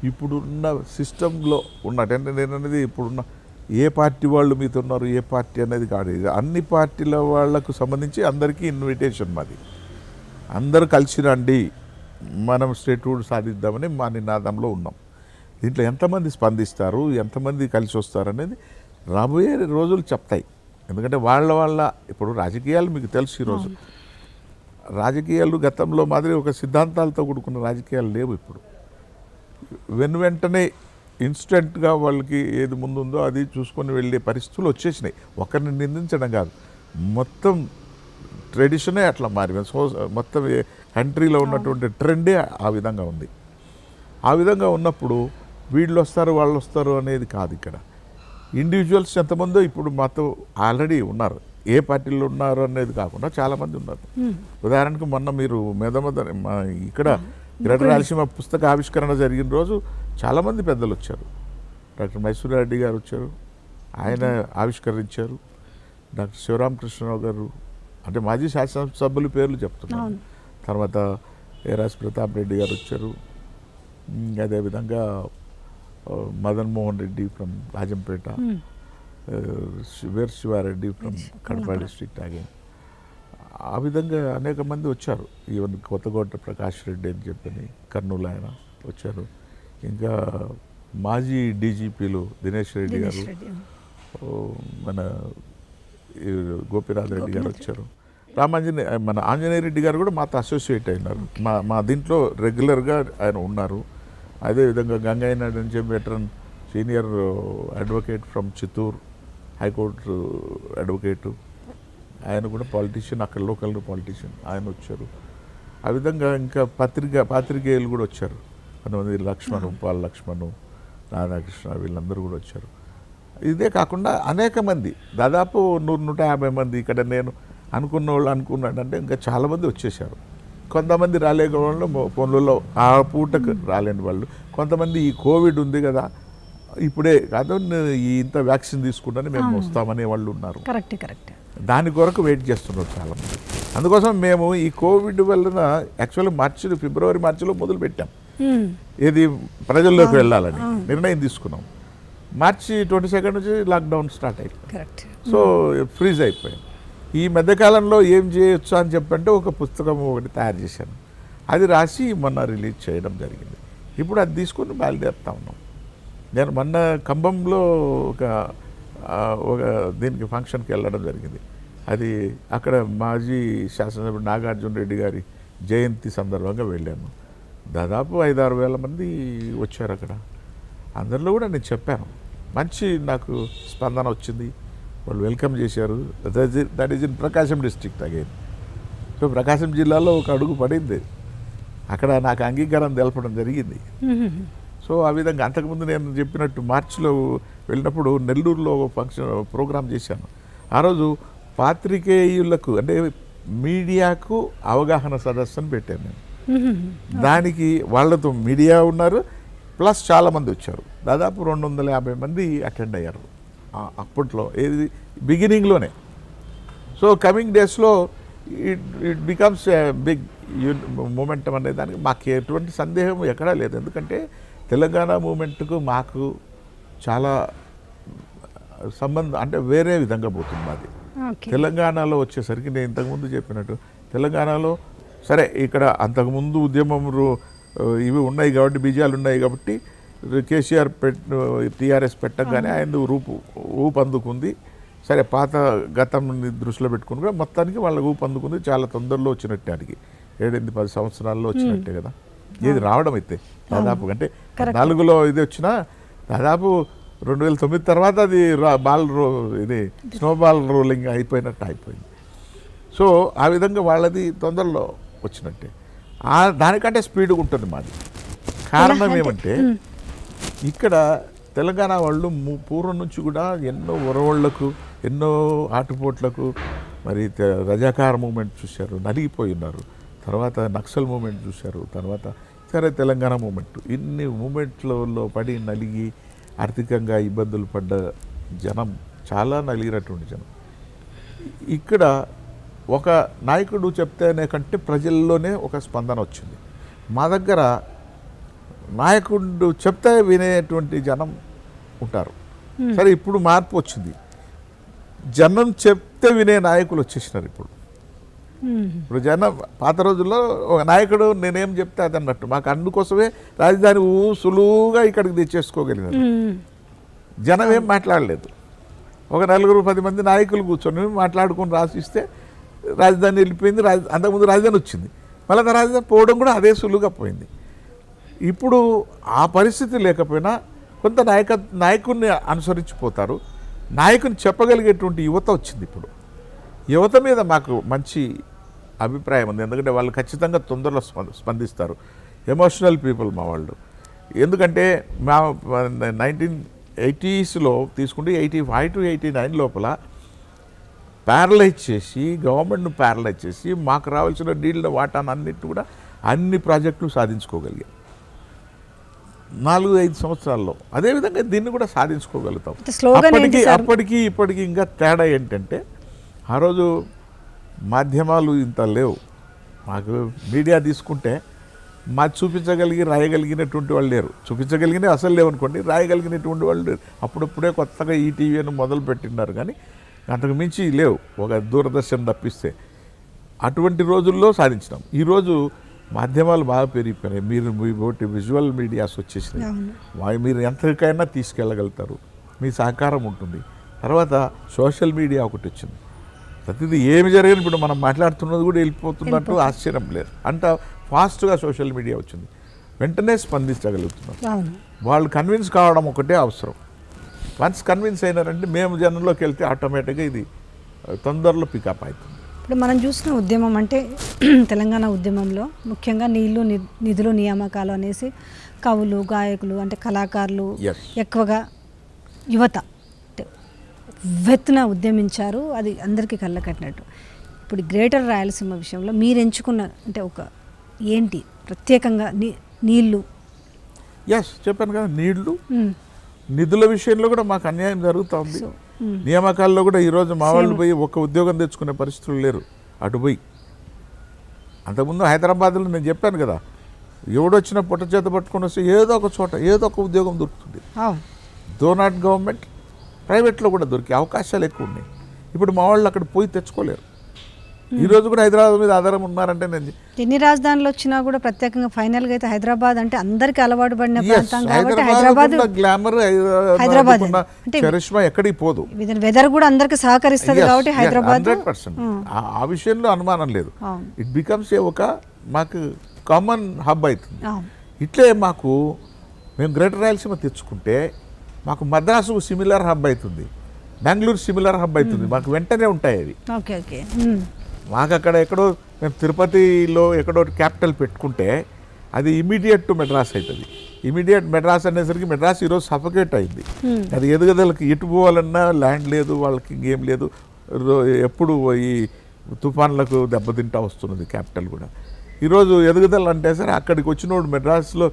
ఇప్పుడున్న సిస్టంలో ఉన్నట్టు నేను అనేది ఇప్పుడున్న ఏ పార్టీ వాళ్ళు మీతో ఉన్నారు, ఏ పార్టీ అనేది కాదు. అన్ని పార్టీల వాళ్లకు సంబంధించి అందరికీ ఇన్విటేషన్ మాది. అందరూ కలిసి రండి, మనం స్టేట్ హుడ్ సాధిద్దామని మా నినాదంలో ఉన్నాం. దీంట్లో ఎంతమంది స్పందిస్తారు, ఎంతమంది కలిసి వస్తారు అనేది రాబోయే రోజులు చెప్తాయి. ఎందుకంటే వాళ్ళ ఇప్పుడు రాజకీయాలు మీకు తెలుసు, ఈరోజు రాజకీయాలు గతంలో మాదిరి ఒక సిద్ధాంతాలతో కూడుకున్న రాజకీయాలు లేవు. ఇప్పుడు వెంటనే ఇన్స్టెంట్గా వాళ్ళకి ఏది ముందుందో అది చూసుకొని వెళ్ళే పరిస్థితులు వచ్చేసినాయి. ఒకరిని నిందించడం కాదు, మొత్తం ట్రెడిషనే అట్లా మారిపోయింది. మొత్తం కంట్రీలో ఉన్నటువంటి ట్రెండే ఆ విధంగా ఉంది. ఆ విధంగా ఉన్నప్పుడు వీళ్ళు వస్తారు వాళ్ళు వస్తారు అనేది కాదు. ఇక్కడ ఇండివిజువల్స్ ఎంతమందో ఇప్పుడు మాతో ఆల్రెడీ ఉన్నారు. ఏ పార్టీలో ఉన్నారు అనేది కాకుండా చాలామంది ఉన్నారు. ఉదాహరణకు మొన్న మీరు ఇక్కడ గ్రేటర్ రాయలసీమ పుస్తక ఆవిష్కరణ జరిగిన రోజు చాలామంది పెద్దలు వచ్చారు. డాక్టర్ మైసూరారెడ్డి గారు వచ్చారు, ఆయన ఆవిష్కరించారు. డాక్టర్ శివరామకృష్ణరావు గారు, అంటే మాజీ శాసనసభ్యుల పేర్లు చెప్తున్నాను. తర్వాత ఏరాస్ ప్రతాప్ రెడ్డి గారు వచ్చారు. అదేవిధంగా Madan Mohan Reddy from Rajampet, Veer Shiva Reddy from Kadapa district again. ఆ విధంగా అనేక మంది వచ్చారు. ఈవెన్ కొత్తకోట ప్రకాష్ రెడ్డి అని చెప్పని కర్నూలు ఆయన వచ్చారు. ఇంకా మాజీ డీజీపీలు దినేష్ రెడ్డి గారు, మన గోపినాథ్ రెడ్డి గారు వచ్చారు. మన ఆంజనేయ రెడ్డి గారు కూడా మాతో అసోసియేట్ అయినారు. మా దీంట్లో రెగ్యులర్గా ఆయన ఉన్నారు. అదేవిధంగా గంగయ్య నాయుడు అని చెప్పి veteran senior advocate from Chittoor, high court advocate, ఆయన కూడా పాలిటీషియన్, అక్కడ లోకల్ పాలిటీషియన్, ఆయన వచ్చారు. ఆ విధంగా ఇంకా పాత్రికేయులు కూడా వచ్చారు. కొంతమంది ఉప్పాల లక్ష్మణు, రాధాకృష్ణ, వీళ్ళందరూ కూడా వచ్చారు. ఇదే కాకుండా అనేక మంది, దాదాపు 100-150 మంది. ఇక్కడ నేను అనుకున్న వాళ్ళు అనుకున్నాడంటే ఇంకా చాలామంది వచ్చేసారు. కొంతమంది రాలేని వాళ్ళు ఫోన్లలో ఆ పూటకు రాలేని వాళ్ళు, కొంతమంది ఈ కోవిడ్ ఉంది కదా ఇప్పుడే కాదు ఇంత వ్యాక్సిన్ తీసుకుంటానే మేము వస్తామనే వాళ్ళు ఉన్నారు. కరెక్ట్. దాని కొరకు వెయిట్ చేస్తున్నారు చాలామంది. అందుకోసం మేము ఈ కోవిడ్ వలన యాక్చువల్గా ఫిబ్రవరి మార్చిలో మొదలు పెట్టాం. ఏది ప్రజల్లోకి వెళ్ళాలని నిర్ణయం తీసుకున్నాం. మార్చి 22 నుంచి లాక్డౌన్ స్టార్ట్ అయిపోయింది. సో ఫ్రీజ్ అయిపోయింది. ఈ మధ్యకాలంలో ఏం చేయొచ్చు అని చెప్పంటే ఒక పుస్తకం ఒకటి తయారు చేశాను. అది రాసి మొన్న రిలీజ్ చేయడం జరిగింది. ఇప్పుడు అది తీసుకొని బయలుదేరుతా ఉన్నాం. నేను మొన్న ఖమ్మంలో ఒక దీనికి ఫంక్షన్కి వెళ్ళడం జరిగింది. అది అక్కడ మాజీ శాసనసభ్యుడు నాగార్జున రెడ్డి గారి జయంతి సందర్భంగా వెళ్ళాను. దాదాపు 5-6 వేల మంది వచ్చారు అక్కడ. అందరిలో కూడా నేను చెప్పాను, మంచి నాకు స్పందన వచ్చింది, వాళ్ళు వెల్కమ్ చేశారు. That is in Prakasam district again. So Prakasam జిల్లాలో ఒక అడుగు పడింది, అక్కడ నాకు అంగీకారం తెలపడం జరిగింది. సో ఆ విధంగా అంతకుముందు నేను చెప్పినట్టు మార్చిలో వెళ్ళినప్పుడు నెల్లూరులో ఫంక్షన్ ప్రోగ్రామ్ చేశాను. ఆ రోజు పాత్రికేయులకు అంటే మీడియాకు అవగాహన సదస్సును పెట్టాను నేను. దానికి వాళ్ళతో మీడియా ఉన్నారు, ప్లస్ చాలామంది వచ్చారు. దాదాపు 250 మంది అటెండ్ అయ్యారు అప్పట్లో, ఏది బిగినింగ్లోనే. సో కమింగ్ డేస్లో ఇట్ బికమ్స్ బిగ్ మూమెంటం అనే దానికి మాకు ఎటువంటి సందేహం ఎక్కడా లేదు. ఎందుకంటే తెలంగాణ మూమెంట్కు మాకు చాలా సంబంధం అంటే వేరే విధంగా పోతుంది అది. తెలంగాణలో వచ్చేసరికి నేను ఇంతకుముందు చెప్పినట్టు తెలంగాణలో సరే ఇక్కడ అంతకుముందు ఉద్యమం ఇవి ఉన్నాయి కాబట్టి, బీజాలు ఉన్నాయి కాబట్టి కేసీఆర్ టీఆర్ఎస్ పెట్టగానే ఆయన ఊపందుకుంది. సరే పాత గతంని దృష్టిలో పెట్టుకుని కూడా మొత్తానికి వాళ్ళ ఊపందుకుంది. చాలా తొందరలో వచ్చినట్టే, అడిగి 7-10 సంవత్సరాల్లో వచ్చినట్టే కదా ఏది రావడం. అయితే దాదాపు అంటే 4లో ఇది వచ్చినా దాదాపు 2009 తర్వాత అది ఇది స్నోబాల్ రోలింగ్ అయిపోయినట్టు అయిపోయింది. సో ఆ విధంగా వాళ్ళది తొందరలో వచ్చినట్టే. దానికంటే స్పీడ్గా ఉంటుంది మాది. కారణం ఏమంటే ఇక్కడ తెలంగాణ వాళ్ళు పూర్వం నుంచి కూడా ఎన్నో ఒరవళ్లకు, ఎన్నో ఆటుపోట్లకు, మరి రజాకార మూమెంట్ చూశారు, నలిగిపోయి ఉన్నారు. తర్వాత నక్సల్ మూమెంట్ చూశారు, తర్వాత సరే తెలంగాణ మూమెంట్. ఇన్ని మూమెంట్లలో పడి నలిగి ఆర్థికంగా ఇబ్బందులు పడ్డ జనం, చాలా నలిగినటువంటి జనం. ఇక్కడ ఒక నాయకుడు చెప్తేనే కంటే ప్రజల్లోనే ఒక స్పందన వచ్చింది. మా దగ్గర నాయకుడు చెప్తే వినేటువంటి జనం ఉంటారు. సరే ఇప్పుడు మార్పు వచ్చింది, జనం చెప్తే వినే నాయకులు వచ్చేసినారు ఇప్పుడు. ఇప్పుడు జనం పాత రోజుల్లో ఒక నాయకుడు నేనేం చెప్తే అది అన్నట్టు, మాకు అందుకోసమే రాజధాని సులువుగా ఇక్కడికి తెచ్చేసుకోగలిగినారు. జనం ఏం మాట్లాడలేదు. ఒక 4-10 మంది నాయకులు కూర్చొని మాట్లాడుకొని రాసిస్తే రాజధాని వెళ్ళిపోయింది. అంతకుముందు రాజధాని వచ్చింది, మళ్ళీ రాజధాని పోవడం కూడా అదే సులువుగా పోయింది. ఇప్పుడు ఆ పరిస్థితి లేకపోయినా కొంత నాయకుడిని అనుసరించిపోతారు. నాయకుని చెప్పగలిగేటువంటి యువత వచ్చింది. ఇప్పుడు యువత మీద మాకు మంచి అభిప్రాయం ఉంది, ఎందుకంటే వాళ్ళు ఖచ్చితంగా తొందరలో స్పందిస్తారు. ఎమోషనల్ పీపుల్ మా వాళ్ళు. ఎందుకంటే మా 1980స్లో తీసుకుంటే 85 to 89 లోపల ప్యారలైజ్ చేసి, గవర్నమెంట్ను ప్యారలైజ్ చేసి మాకు రావాల్సిన డీళ్ళ వాటాను అన్నిటి కూడా అన్ని ప్రాజెక్టులు సాధించుకోగలిగాం 4-5 సంవత్సరాల్లో. అదేవిధంగా దీన్ని కూడా సాధించుకోగలుగుతాం. అప్పటికి ఇప్పటికి ఇంకా తేడా ఏంటంటే, ఆ రోజు మాధ్యమాలు ఇంత లేవు. మాకు మీడియా తీసుకుంటే మాది చూపించగలిగి రాయగలిగినటువంటి వాళ్ళు లేరు. చూపించగలిగినవి అసలు లేవనుకోండి, రాయగలిగినటువంటి వాళ్ళు లేరు. అప్పుడప్పుడే కొత్తగా ఈటీవీ అని మొదలు పెట్టినారు, కానీ అంతకు మించి లేవు, ఒక దూరదర్శన్ తప్పిస్తే. అటువంటి రోజుల్లో సాధించినాం. ఈరోజు మాధ్యమాలు బాగా పెరిగిపోయినాయి. మీరు విజువల్ మీడియాస్ వచ్చేసినాయి, మీరు ఎంతకైనా తీసుకెళ్ళగలుగుతారు, మీ సహకారం ఉంటుంది. తర్వాత సోషల్ మీడియా ఒకటి వచ్చింది. ప్రతిదీ ఏమి జరిగిన ఇప్పుడు మనం మాట్లాడుతున్నది కూడా వెళ్ళిపోతున్నట్టు ఆశ్చర్యం లేదు. అంత ఫాస్ట్గా సోషల్ మీడియా వచ్చింది, వెంటనే స్పందించగలుగుతున్నారు. వాళ్ళు కన్విన్స్ కావడం ఒకటే అవసరం. వన్స్ కన్విన్స్ అయినారంటే మేము జనంలోకి వెళ్తే ఆటోమేటిక్గా ఇది తొందరలో పికప్ అవుతుంది. ఇప్పుడు మనం చూసిన ఉద్యమం అంటే తెలంగాణ ఉద్యమంలో ముఖ్యంగా నీళ్లు, నిధులు, నియామకాలు అనేసి కవులు, గాయకులు అంటే కళాకారులు ఎక్కువగా యువత వెత్తున ఉద్యమించారు. అది అందరికీ కళ్ళ కట్టినట్టు. ఇప్పుడు గ్రేటర్ రాయలసీమ విషయంలో మీరు ఎంచుకున్న అంటే ఒక ఏంటి ప్రత్యేకంగా నీళ్లు? చెప్పాను కదా, నీళ్లు, నిధుల విషయంలో కూడా మాకు అన్యాయం జరుగుతుంది. నియామకాల్లో కూడా ఈరోజు మా వాళ్ళు పోయి ఒక్క ఉద్యోగం తెచ్చుకునే పరిస్థితులు లేరు. అటు పోయి అంతకుముందు హైదరాబాద్లో నేను చెప్పాను కదా, ఎవడొచ్చినా పొట్ట చేత పట్టుకొని వస్తే ఏదో ఒక చోట ఏదో ఒక ఉద్యోగం దొరుకుతుంది. దో నాట్ గవర్నమెంట్, ప్రైవేట్లో కూడా దొరికే అవకాశాలు ఎక్కువ ఉన్నాయి. ఇప్పుడు మా వాళ్ళు అక్కడ పోయి తెచ్చుకోలేరు. ఈ రోజు కూడా హైదరాబాద్ మీద ఆధారం ఉన్నారంటే నేను ఎన్ని రాజధానులు వచ్చినా కూడా ప్రత్యేకంగా ఫైనల్గా అయితే హైదరాబాద్ అంటే అందరికీ అలవాటు పడిన ప్రాంతం కాబట్టి హైదరాబాద్ గ్లామర్ హైదరాబాద్ అంటే చరిష్మా ఎక్కడికి పోదు, వెదర్ కూడా అందరికి సహకరిస్తుంది కాబట్టి హైదరాబాద్ 100%. ఆ విషయంలో అనుమానం లేదు. ఇట్ బికమ్స్ ఒక మాకు కామన్ హబ్ అవుతుంది. ఇట్లే మాకు మేము గ్రేటర్ రాయలసీమ తెచ్చుకుంటే మాకు మద్రాసు సిమిలర్ హబ్ అవుతుంది, బెంగళూరు సిమిలర్ హబ్ అవుతుంది. మాకు వెంటనే ఉంటాయి అవి. ఓకే ఓకే మాకు అక్కడ ఎక్కడో మేము తిరుపతిలో ఎక్కడో క్యాపిటల్ పెట్టుకుంటే అది ఇమీడియట్ టు మెడ్రాస్ అవుతుంది. ఇమీడియట్ మెడ్రాస్ అనేసరికి మెడ్రాస్ ఈరోజు సఫకేట్ అయింది. అది ఎదుగుదలకి ఎటు పోవాలన్నా ల్యాండ్ లేదు, వాళ్ళకి ఇంకేం లేదు. ఎప్పుడు ఈ తుఫాన్లకు దెబ్బతింటా వస్తున్నది క్యాపిటల్ కూడా. ఈరోజు ఎదుగుదల అంటే సరే అక్కడికి వచ్చినోడు మెడ్రాస్లో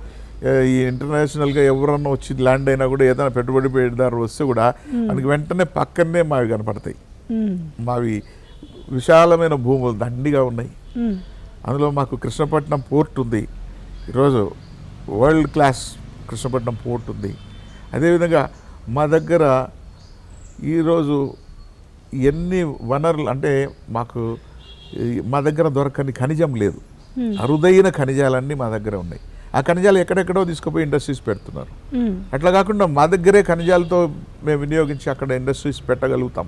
ఈ ఇంటర్నేషనల్గా ఎవరన్నా వచ్చి ల్యాండ్ అయినా కూడా ఏదైనా పెట్టుబడి పెడదారు వస్తే కూడా మనకి వెంటనే పక్కనే మావి కనపడతాయి. మావి విశాలమైన భూములు దండిగా ఉన్నాయి. అందులో మాకు కృష్ణపట్నం పోర్ట్ ఉంది. ఈరోజు వరల్డ్ క్లాస్ కృష్ణపట్నం పోర్ట్ ఉంది. అదేవిధంగా మా దగ్గర ఈరోజు ఎన్ని వనరులు అంటే మా దగ్గర దొరకని ఖనిజం లేదు. అరుదైన ఖనిజాలన్నీ మా దగ్గర ఉన్నాయి. ఆ ఖనిజాలు ఎక్కడెక్కడో తీసుకుపోయి ఇండస్ట్రీస్ పెడుతున్నారు. అట్లా కాకుండా మా దగ్గరే ఖనిజాలతో మేము వినియోగించి అక్కడ ఇండస్ట్రీస్ పెట్టగలుగుతాం.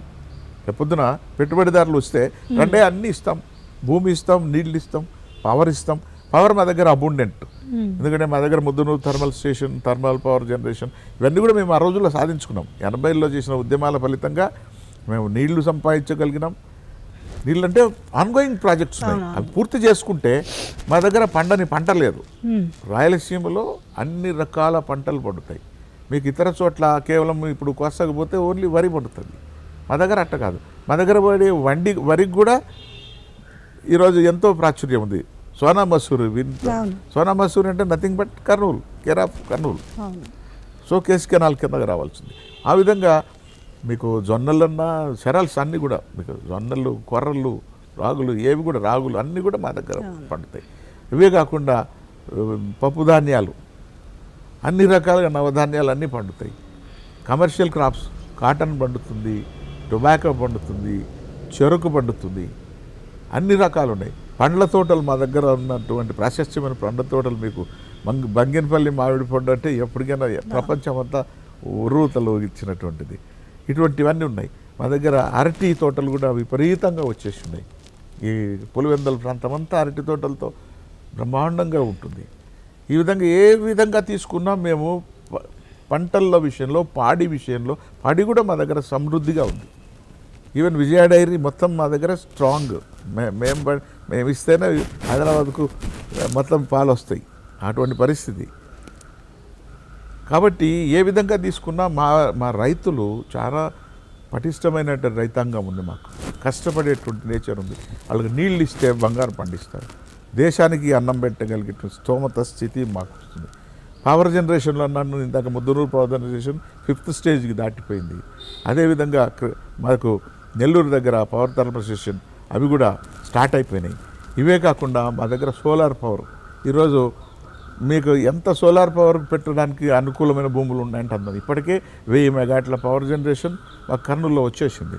రేపొద్దున పెట్టుబడిదారులు వస్తే అంటే అన్నీ ఇస్తాం, భూమి ఇస్తాం, నీళ్ళు ఇస్తాం, పవర్ ఇస్తాం. పవర్ మా దగ్గర అబుండెంట్. ఎందుకంటే మా దగ్గర Muddanur thermal station, thermal power generation ఇవన్నీ కూడా మేము ఆ రోజుల్లో సాధించుకున్నాం. 80లో చేసిన ఉద్యమాల ఫలితంగా మేము నీళ్లు సంపాదించగలిగినాం. నీళ్ళు అంటే ఆన్గోయింగ్ ప్రాజెక్ట్స్ ఉన్నాయి. అవి పూర్తి చేసుకుంటే మా దగ్గర పంట లేదు. రాయలసీమలో అన్ని రకాల పంటలు పండుతాయి. మీకు ఇతర చోట్ల కేవలం ఇప్పుడు కోస్తాకు పోతే ఓన్లీ వరి పండుతుంది. మా దగ్గర అట్ట కాదు. మా దగ్గర పడే వరికి కూడా ఈరోజు ఎంతో ప్రాచుర్యం ఉంది. సోనా మసూరి సోనా మసూరి అంటే nothing but Kurnool, care of Kurnool. So KC canal కిందగా రావాల్సింది. ఆ విధంగా మీకు జొన్నలన్నా శరల్స్ అన్నీ కూడా మీకు జొన్నలు, కొర్రలు, రాగులు ఏవి కూడా రాగులు అన్నీ కూడా మా దగ్గర పండుతాయి. ఇవే కాకుండా పప్పు ధాన్యాలు అన్ని రకాలుగా నవధాన్యాలు అన్నీ పండుతాయి. కమర్షియల్ క్రాప్స్ కాటన్ పండుతుంది, టొబాకో పండుతుంది, చెరుకు పండుతుంది, అన్ని రకాలు ఉన్నాయి. పండ్ల తోటలు మా దగ్గర ఉన్నటువంటి ప్రాశస్త్యమైన పండ్ల తోటలు మీకు బంగినపల్లి మామిడి పండు అంటే ఎప్పటికైనా ప్రపంచం అంతా ఉర్రూతలు ఇచ్చినటువంటిది. ఇటువంటివన్నీ ఉన్నాయి. మా దగ్గర అరటి తోటలు కూడా విపరీతంగా వచ్చేసి ఉన్నాయి. ఈ పులివెందల ప్రాంతం అంతా అరటి తోటలతో బ్రహ్మాండంగా ఉంటుంది. ఈ విధంగా ఏ విధంగా తీసుకున్నా మేము పంటల విషయంలో, పాడి విషయంలో, పాడి కూడా మా దగ్గర సమృద్ధిగా ఉంది. ఈవెన్ విజయ డైరీ మొత్తం మా దగ్గర స్ట్రాంగ్. మేము ఇస్తేనే హైదరాబాద్కు మొత్తం పాలు వస్తాయి, అటువంటి పరిస్థితి. కాబట్టి ఏ విధంగా తీసుకున్నా మా రైతులు చాలా పటిష్టమైనటువంటి రైతాంగం ఉంది. మాకు కష్టపడేటువంటి నేచర్ ఉంది. వాళ్ళకి నీళ్ళు ఇస్తే బంగారు పండిస్తారు. దేశానికి అన్నం పెట్టగలిగే స్తోమత స్థితి మాకు వస్తుంది. పవర్ జనరేషన్లో నన్ను ఇందాక ముద్దునూరు పవర్ జనరేషన్ 5th స్టేజ్కి దాటిపోయింది. అదేవిధంగా మాకు నెల్లూరు దగ్గర పవర్ థర్మల్ స్టేషన్ అవి కూడా స్టార్ట్ అయిపోయినాయి. ఇవే కాకుండా మా దగ్గర సోలార్ పవర్ ఈరోజు మీకు ఎంత సోలార్ పవర్ పెట్టడానికి అనుకూలమైన భూములు ఉన్నాయంటే అంత. ఇప్పటికే 1000 మెగాట్ల పవర్ జనరేషన్ మా కర్నూలులో వచ్చేసింది.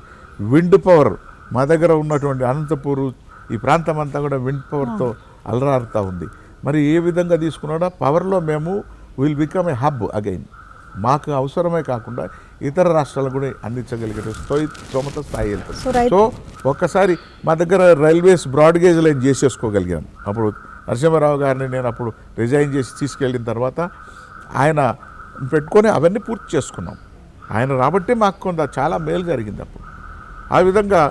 విండ్ పవర్ మా దగ్గర ఉన్నటువంటి అనంతపూరు ఈ ప్రాంతం అంతా కూడా విండ్ పవర్తో అలరారుతూ ఉంది. మరి ఏ విధంగా తీసుకున్నాడో పవర్లో మేము will become a hub again. మాకు అవసరమే కాకుండా ఇతర రాష్ట్రాలకు కూడా అందించగలిగే స్తోమత స్థాయి వెళ్తుంది. సో ఒక్కసారి మా దగ్గర రైల్వేస్ బ్రాడ్ గేజ్ లైన్ చేసేసుకోగలిగాం. అప్పుడు నరసింహారావు గారిని నేను అప్పుడు రిజైన్ చేసి తీసుకెళ్ళిన తర్వాత ఆయన పెట్టుకొని అవన్నీ పూర్తి చేసుకున్నాం. ఆయన రాబట్టి మాకు కొంత చాలా మేలు జరిగింది అప్పుడు. ఆ విధంగా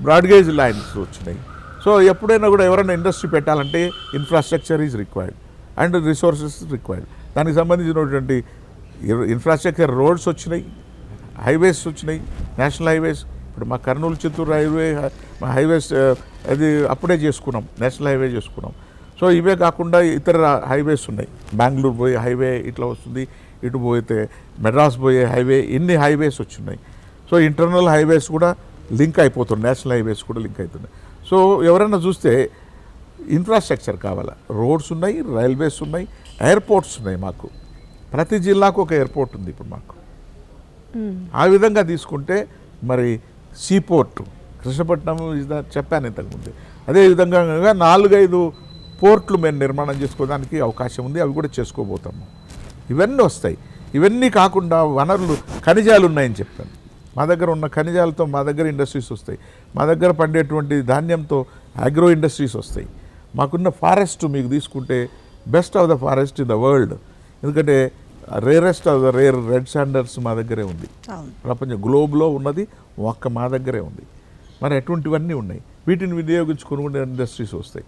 బ్రాడ్గేజ్ లైన్స్ వచ్చినాయి. సో ఎప్పుడైనా కూడా ఎవరైనా ఇండస్ట్రీ పెట్టాలంటే infrastructure is required and resources required. దానికి సంబంధించినటువంటి ఇన్ఫ్రాస్ట్రక్చర్ రోడ్స్ వచ్చినాయి, హైవేస్ వచ్చినాయి, నేషనల్ హైవేస్. ఇప్పుడు మా కర్నూలు చిత్తూరు హైవేస్ అది అప్పుడే చేసుకున్నాం, నేషనల్ హైవే చేసుకున్నాం. సో ఇవే కాకుండా ఇతర హైవేస్ ఉన్నాయి. బెంగళూరు పోయే హైవే ఇట్లా వస్తుంది, ఇటు పోతే మెడ్రాస్ పోయే హైవే, ఇన్ని హైవేస్ వచ్చినాయి. సో ఇంటర్నల్ హైవేస్ కూడా లింక్ అయిపోతున్నాయి, నేషనల్ హైవేస్ కూడా లింక్ అవుతున్నాయి. సో ఎవరైనా చూస్తే ఇన్ఫ్రాస్ట్రక్చర్ కావాలా, రోడ్స్ ఉన్నాయి, రైల్వేస్ ఉన్నాయి, ఎయిర్పోర్ట్స్ ఉన్నాయి. మాకు ప్రతి జిల్లాకు ఒక ఎయిర్పోర్ట్ ఉంది ఇప్పుడు మాకు. ఆ విధంగా తీసుకుంటే మరి సీపోర్ట్ కృష్ణపట్నం చెప్పాను ఇంతకుముందు. అదేవిధంగా 4-5 పోర్ట్లు మేము నిర్మాణం చేసుకోవడానికి అవకాశం ఉంది, అవి కూడా చేసుకోబోతాము. ఇవన్నీ వస్తాయి. ఇవన్నీ కాకుండా వనరులు, ఖనిజాలు ఉన్నాయని చెప్పాను. మా దగ్గర ఉన్న ఖనిజాలతో మా దగ్గర ఇండస్ట్రీస్ వస్తాయి. మా దగ్గర పండేటువంటి ధాన్యంతో అగ్రో ఇండస్ట్రీస్ వస్తాయి. మాకున్న ఫారెస్ట్ మీకు తీసుకుంటే best of the forest in the world. ఎందుకంటే rarest of the rare red sanders మా దగ్గరే ఉంది. ప్రపంచ గ్లోబ్లో ఉన్నది ఒక్క మా దగ్గరే ఉంది. మరి అటువంటివన్నీ ఉన్నాయి. వీటిని వినియోగించుకుని ఉండే ఇండస్ట్రీస్ వస్తాయి.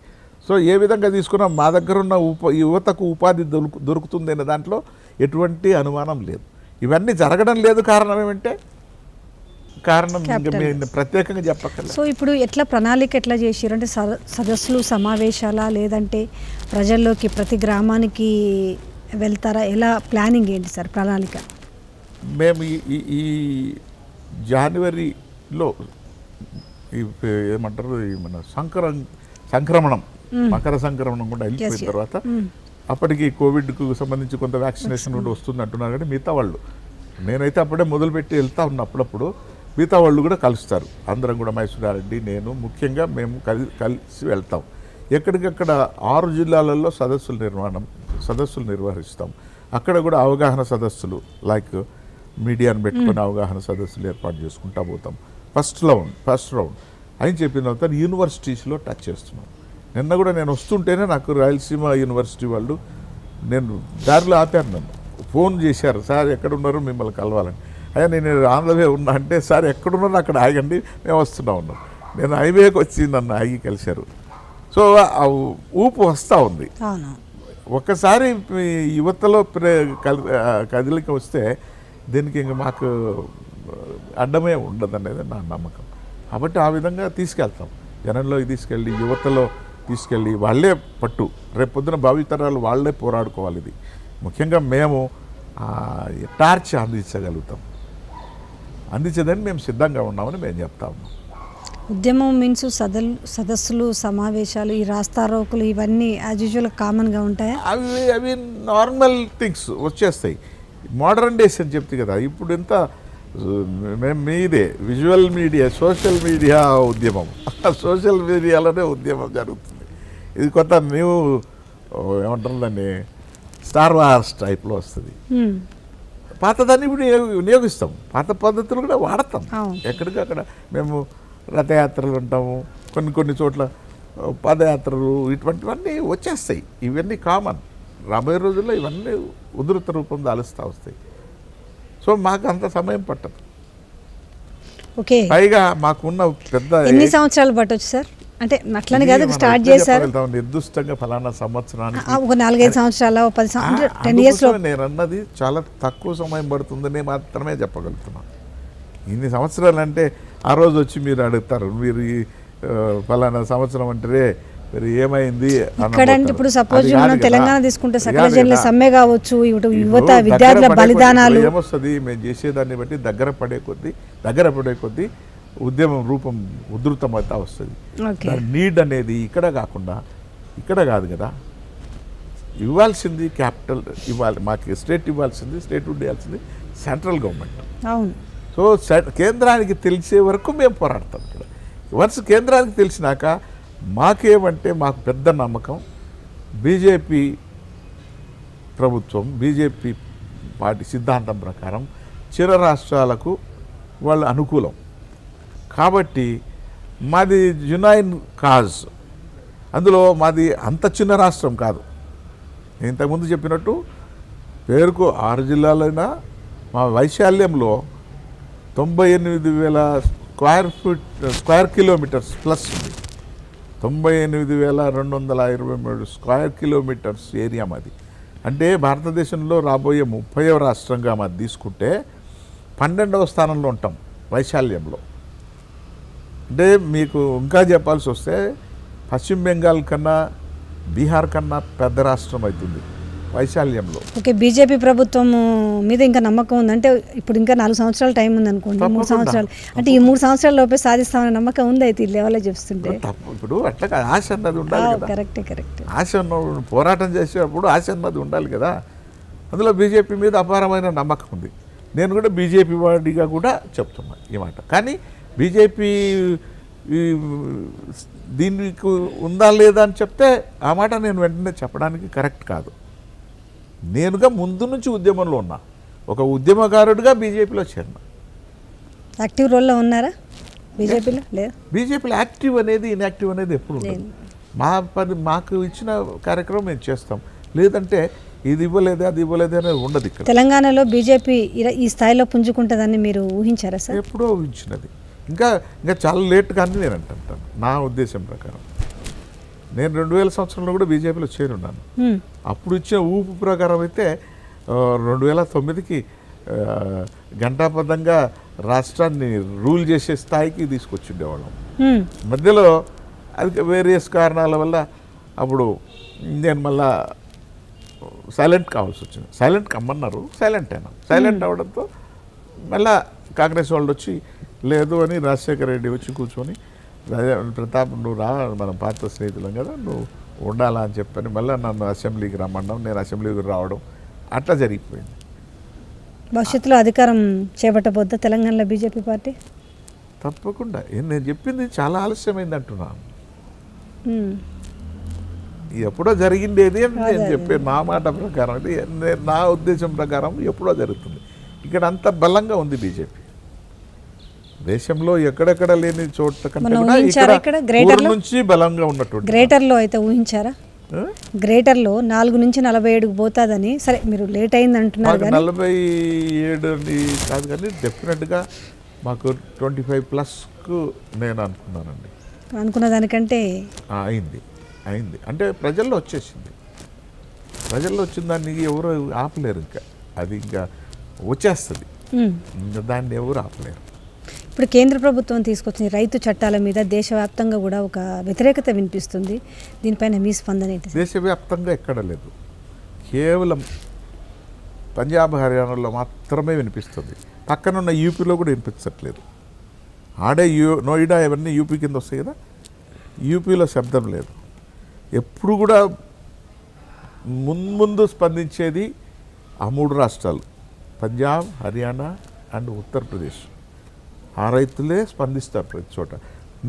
సో ఏ విధంగా తీసుకున్నా మా దగ్గర ఉన్న యువతకు ఉపాధి దొరుకుతుంది అనే దాంట్లో ఎటువంటి అనుమానం లేదు. ఇవన్నీ జరగడం లేదు. కారణం ఏమంటే ప్రత్యేకంగా చెప్పక్కర్లేదు. సో ఇప్పుడు ఎట్లా ప్రణాళిక ఎట్లా చేసారు అంటే సదస్సులు సమావేశాలా, లేదంటే ప్రజల్లోకి ప్రతి గ్రామానికి వెళ్తారా, ఎలా ప్లానింగ్ ఏంటి సార్ ప్రణాళిక? మేము ఈ జనవరిలో ఏమంటారు మన సంక్రమణం మకర సంక్రమణం కూడా వెళ్ళిపోయిన తర్వాత అప్పటికి కోవిడ్కు సంబంధించి కొంత వ్యాక్సినేషన్ కూడా వస్తుంది అంటున్నారు. కానీ మిగతా వాళ్ళు, నేనైతే అప్పుడే మొదలుపెట్టి వెళ్తా ఉన్నా, అప్పుడప్పుడు మిగతా వాళ్ళు కూడా కలుస్తారు. అందరం కూడా మైసూరారెడ్డి, నేను ముఖ్యంగా మేము కలిసి వెళ్తాం. ఎక్కడికక్కడ 6 జిల్లాలలో సదస్సులు నిర్వహిస్తాం. అక్కడ కూడా అవగాహన సదస్సులు లైక్ మీడియాను పెట్టుకుని అవగాహన సదస్సులు ఏర్పాటు చేసుకుంటా పోతాం. ఫస్ట్ రౌండ్ అని చెప్పిన తర్వాత యూనివర్సిటీస్లో టచ్ చేస్తున్నాం. నిన్న కూడా నేను వస్తుంటేనే నాకు రాయలసీమ యూనివర్సిటీ వాళ్ళు నేను దారిలో ఆపాను, నన్ను ఫోన్ చేశారు, సార్ ఎక్కడున్నారు మిమ్మల్ని కలవాలని. అయ్యా నేను ఆంధ్రవే ఉన్నా అంటే, సార్ ఎక్కడున్నారో అక్కడ ఆగండి మేము ఉన్నాం. నేను హైవేకి వచ్చి నన్ను ఆగి కలిశారు. సో ఆ ఊపు వస్తూ ఉంది. ఒక్కసారి యువతలో కదిలిక వస్తే దీనికి ఇంక మాకు అడ్డమే ఉండదు అనేది నా నమ్మకం. కాబట్టి ఆ విధంగా తీసుకెళ్తాం, జనంలోకి తీసుకెళ్ళి యువతలో తీసుకెళ్ళి వాళ్ళే పట్టు, రేపొద్దున భావితరాలు వాళ్ళే పోరాడుకోవాలి. ఇది ముఖ్యంగా మేము టార్చ్ అందించగలుగుతాం, అందించదని మేము సిద్ధంగా ఉన్నామని మేము చెప్తా ఉన్నాం. ఉద్యమం మీన్స్ సదస్సులు సమావేశాలు, ఈ రాస్తారోకులు ఇవన్నీ యాజ్ యూజువల్ కామన్గా ఉంటాయి. అవి నార్మల్ థింగ్స్ వచ్చేస్తాయి. మోడర్న్ డేస్ అని చెప్తే కదా, ఇప్పుడు ఎంత మేము మీదే విజువల్ మీడియా, సోషల్ మీడియా ఉద్యమం, సోషల్ మీడియాలోనే ఉద్యమం జరుగుతుంది. ఇది కొత్త న్యూ ఏమంటారు దాన్ని, స్టార్ వార్స్ టైప్లో వస్తుంది. పాతదాన్ని ఇప్పుడు వినియోగిస్తాం, పాత పద్ధతులు కూడా వాడతాం. ఎక్కడికక్కడ మేము రథయాత్రలు ఉంటాము, కొన్ని చోట్ల పాదయాత్రలు, ఇటువంటివన్నీ వచ్చేస్తాయి. ఇవన్నీ కామన్. రాబోయే రోజుల్లో ఇవన్నీ ఉధృత రూపం దాలుస్తూ వస్తాయి. సో మాకు అంత సమయం పట్టదు. ఓకే, పైగా మాకున్న పెద్ద ఎన్ని సంవత్సరాలు పట్టొచ్చు సార్? అంటే అట్లని కాదు, స్టార్ట్ చేశారు నిర్దిష్టంగా ఫలానా సంవత్సరానికి ఒక 4-5 సంవత్సరాలు 10 ఇయర్స్. నేను అన్నది చాలా తక్కువ సమయం పడుతుందని మాత్రమే చెప్పగలుగుతున్నాను. ఇన్ని సంవత్సరాలు అంటే ఆ రోజు వచ్చి మీరు అడుగుతారు, మీరు ఈ ఫలానా సంవత్సరం అంటే మరి ఏమైంది ఇక్కడంటే ఇప్పుడు సపోజ్ మనం తెలంగాణ తీసుకుంటే సకల జనుల సమ్మె కావచ్చు, యువత విద్యార్థుల బలిదానాలు ఏమొస్తుంది, మేము చేసేదాన్ని బట్టి దగ్గర పడే కొద్దీ ఉద్యమం రూపం ఉధృతమవుతా వస్తుంది. నీడ్ అనేది ఇక్కడ కాదు కదా, ఇవ్వాల్సింది క్యాపిటల్ ఇవ్వాలి, మాకు స్టేట్ ఇవ్వాల్సింది, స్టేట్ ఇవ్వాల్సింది సెంట్రల్ గవర్నమెంట్. అవును. సో కేంద్రానికి తెలిసే వరకు మేము పోరాడతాం. ఇక్కడ వన్స్ కేంద్రానికి తెలిసినాక మాకేమంటే మాకు పెద్ద నమ్మకం, బీజేపీ ప్రభుత్వం, బీజేపీ పార్టీ సిద్ధాంతం ప్రకారం చిర రాష్ట్రాలకు వాళ్ళు అనుకూలం. కాబట్టి మాది జునైన్ కాజ్, అందులో మాది అంత చిన్న రాష్ట్రం కాదు. ఇంతకుముందు చెప్పినట్టు పేరుకు 6 జిల్లాలైనా మా వైశాల్యంలో 98,000 స్క్వేర్ కిలోమీటర్స్ ప్లస్ ఉంది. 98,223 స్క్వేర్ కిలోమీటర్స్ ఏరియా మాది. అంటే భారతదేశంలో రాబోయే 30వ రాష్ట్రంగా మాది తీసుకుంటే 12వ స్థానంలో ఉంటాం వైశాల్యంలో. అంటే మీకు ఇంకా చెప్పాల్సి వస్తే పశ్చిమ బెంగాల్ కన్నా బీహార్ కన్నా పెద్ద రాష్ట్రం అవుతుంది వైశాల్యంలో. ఓకే, బీజేపీ ప్రభుత్వం మీద ఇంకా నమ్మకం ఉందంటే ఇప్పుడు ఇంకా 4 సంవత్సరాల టైం ఉంది అనుకోండి, 3 సంవత్సరాలు అంటే ఈ 3 సంవత్సరాల లోపే సాధిస్తామనే నమ్మకం ఉంది అయితే ఈ లెవెల్లో చెప్తుంటే. ఇప్పుడు అట్లా ఆశ అన్నది ఉండాలి కదా. కరెక్ట్. ఆశ పోరాటం చేసేటప్పుడు ఆశ అన్నది ఉండాలి కదా. అందులో బీజేపీ మీద అపారమైన నమ్మకం ఉంది. నేను కూడా బీజేపీ వాడిగా కూడా చెప్తున్నా ఈ మాట. కానీ బీజేపీ ఈ దీనికి ఉందా లేదా అని చెప్తే ఆ మాట నేను వెంటనే చెప్పడానికి కరెక్ట్ కాదు. నేనుగా ముందు నుంచి ఉద్యమంలో ఉన్నా, ఒక ఉద్యమకారుడిగా బీజేపీలో చేరిన. యాక్టివ్ రోల్లో ఉన్నారా బీజేపీలో? లేదు. బీజేపీలో యాక్టివ్ అనేది ఇన్యాక్టివ్ అనేది ఎప్పుడు ఉండదు. మా పని మాకు ఇచ్చిన కార్యక్రమం మేము చేస్తాం, లేదంటే ఇది ఇవ్వలేదే అది ఇవ్వలేదే అనేది ఉండదు. ఇక్కడ తెలంగాణలో బీజేపీ ఈ స్థాయిలో పుంజుకుంటుందని మీరు ఊహించారా సార్? ఎప్పుడో ఊహించినది, ఇంకా చాలా లేట్గా అని నేను అంటాను. నా ఉద్దేశం ప్రకారం నేను 2000 సంవత్సరంలో కూడా బీజేపీలో చేరున్నాను. అప్పుడు ఇచ్చిన ఊపు ప్రకారం అయితే 2009కి గంటాపదంగా రాష్ట్రాన్ని రూల్ చేసే స్థాయికి తీసుకొచ్చిండేవాళ్ళం. మధ్యలో అది వేరియస్ కారణాల వల్ల అప్పుడు నేను మళ్ళా సైలెంట్ కావాల్సి వచ్చింది. సైలెంట్ కమ్మన్నారు, సైలెంట్ అయినా. సైలెంట్ అవడంతో మళ్ళా కాంగ్రెస్ వాళ్ళు వచ్చి లేదు అని రాజశేఖర రెడ్డి వచ్చి కూర్చొని ప్రతాప్ నువ్వు రా, మనం పాత స్నేహితులం కదా, నువ్వు ఉండాలా అని చెప్పని మళ్ళీ నన్ను అసెంబ్లీకి రమ్మడం, నేను అసెంబ్లీకి రావడం, అట్లా జరిగిపోయింది. భవిష్యత్తులో అధికారం చేపట్టబోద్దా తెలంగాణలో బీజేపీ పార్టీ? తప్పకుండా. నేను చెప్పింది చాలా ఆలస్యమైంది అంటున్నాను. ఎప్పుడో జరిగిండేది అని నేను చెప్పాను. నా మాట ప్రకారం, ఇది నా ఉద్దేశం ప్రకారం ఎప్పుడో జరుగుతుంది. ఇక్కడ అంత బలంగా ఉంది బీజేపీ. దేశంలో ఎక్కడెక్కడ లేని చోట కంటే కూడా నుంచి బలంగా ఉన్నట్టు. గ్రేటర్లో అయితే ఊహించారా? గ్రేటర్లో 4 నుంచి 47కు పోతుందని. సరే మీరు లేట్ అయింది అంటున్నారు, 47 అని కాదు కానీ డెఫినెట్గా మాకు 25+కు నేను అనుకున్నానండి. అనుకున్న దానికంటే అయింది అంటే ప్రజల్లో వచ్చేసింది. ప్రజల్లో వచ్చిన దాన్ని ఎవరు ఆపలేరు. ఇంకా అది ఇంకా వచ్చేస్తుంది, దాన్ని ఎవరు ఆపలేరు. ఇప్పుడు కేంద్ర ప్రభుత్వం తీసుకొచ్చిన రైతు చట్టాల మీద దేశవ్యాప్తంగా కూడా ఒక వ్యతిరేకత వినిపిస్తుంది. దీనిపైన మీ స్పందన ఏంటి? దేశవ్యాప్తంగా ఎక్కడ లేదు, కేవలం పంజాబ్ హర్యానాలో మాత్రమే వినిపిస్తుంది. పక్కనున్న యూపీలో కూడా వినిపించట్లేదు. ఆడే నోయిడా ఇవన్నీ యూపీ కింద వస్తాయి కదా, యూపీలో శబ్దం లేదు. ఎప్పుడు కూడా ముందు స్పందించేది ఆ 3 రాష్ట్రాలు, పంజాబ్, హర్యానా అండ్ ఉత్తరప్రదేశ్. ఆ రైతులే స్పందిస్తారు ప్రతి చోట.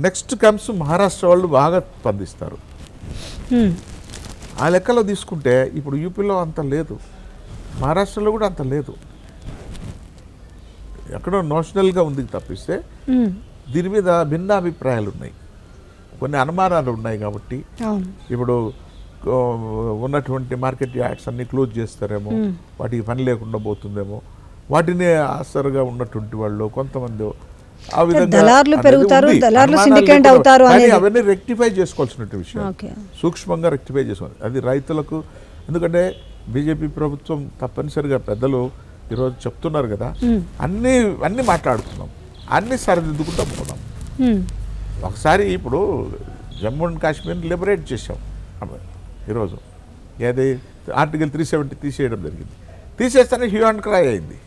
నెక్స్ట్ కమ్స్ మహారాష్ట్ర వాళ్ళు బాగా స్పందిస్తారు. ఆ లెక్కలో తీసుకుంటే ఇప్పుడు యూపీలో అంత లేదు, మహారాష్ట్రలో కూడా అంత లేదు. ఎక్కడో నోషనల్గా ఉంది తప్పిస్తే దీని మీద భిన్న అభిప్రాయాలు ఉన్నాయి, కొన్ని అనుమానాలు ఉన్నాయి. కాబట్టి ఇప్పుడు ఉన్నటువంటి మార్కెట్ యార్డ్స్ అన్ని క్లోజ్ చేస్తారేమో, వాటికి పని లేకుండా పోతుందేమో, వాటిని ఆసరగా ఉన్నటువంటి వాళ్ళు కొంతమంది ఆ విధంగా అవన్నీ రెక్టిఫై చేసుకోవాల్సినటువంటి విషయం, సూక్ష్మంగా రెక్టిఫై చేసుకోవాలి. అది రైతులకు, ఎందుకంటే బీజేపీ ప్రభుత్వం తప్పనిసరిగా పెద్దలు ఈరోజు చెప్తున్నారు కదా, అన్నీ మాట్లాడుతున్నాం, అన్నీ సరిదిద్దుకుంటూ పోదాం. ఒకసారి ఇప్పుడు జమ్మూ అండ్ కాశ్మీర్ని లిబరేట్ చేసాం ఈరోజు. ఏది ఆర్టికల్ 370 తీసేయడం జరిగింది. తీసేస్తేనే హ్యూ అండ్ క్రై అయింది,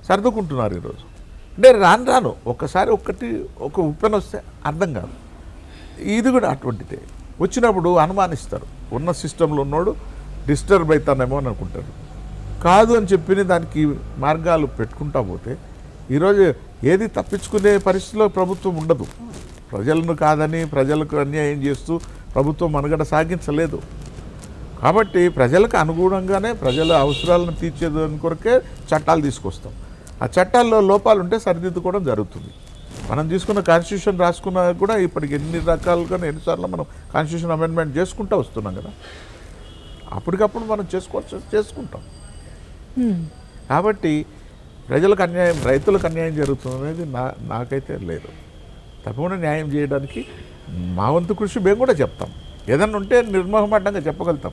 సర్దుకుంటున్నారు ఈరోజు. అంటే రాను ఒక్కసారి ఒక ఉప్పెన వస్తే అర్థం కాదు. ఇది కూడా అటువంటిదే. వచ్చినప్పుడు అనుమానిస్తారు, ఉన్న సిస్టంలో ఉన్నోడు డిస్టర్బ్ అవుతానేమో అని అనుకుంటారు. కాదు అని చెప్పి దానికి మార్గాలు పెట్టుకుంటా పోతే ఈరోజు ఏది తప్పించుకునే పరిస్థితిలో ప్రభుత్వం ఉండదు. ప్రజలను కాదని ప్రజలకు అన్యాయం చేస్తూ ప్రభుత్వం మనుగడ సాగించలేదు. కాబట్టి ప్రజలకు అనుగుణంగానే ప్రజల అవసరాలను తీర్చేదాని కొరకే చట్టాలు తీసుకొస్తాం. ఆ చట్టాల్లో లోపాలు ఉంటే సరిదిద్దుకోవడం జరుగుతుంది. మనం తీసుకున్న కాన్స్టిట్యూషన్ రాసుకున్నా కూడా ఇప్పటికి ఎన్ని రకాలుగా ఎన్నిసార్లు మనం కాన్స్టిట్యూషన్ అమెండ్మెంట్ చేసుకుంటూ వస్తున్నాం కదా, అప్పటికప్పుడు మనం చేసుకుంటాం. కాబట్టి ప్రజలకు అన్యాయం, రైతులకు అన్యాయం జరుగుతుంది అనేది నాకైతే లేదు. తప్పకుండా న్యాయం చేయడానికి మా వంతు కృషి మేము కూడా చెప్తాం. ఏదన్నా ఉంటే నిర్మోహమాటంగా చెప్పగలుగుతాం.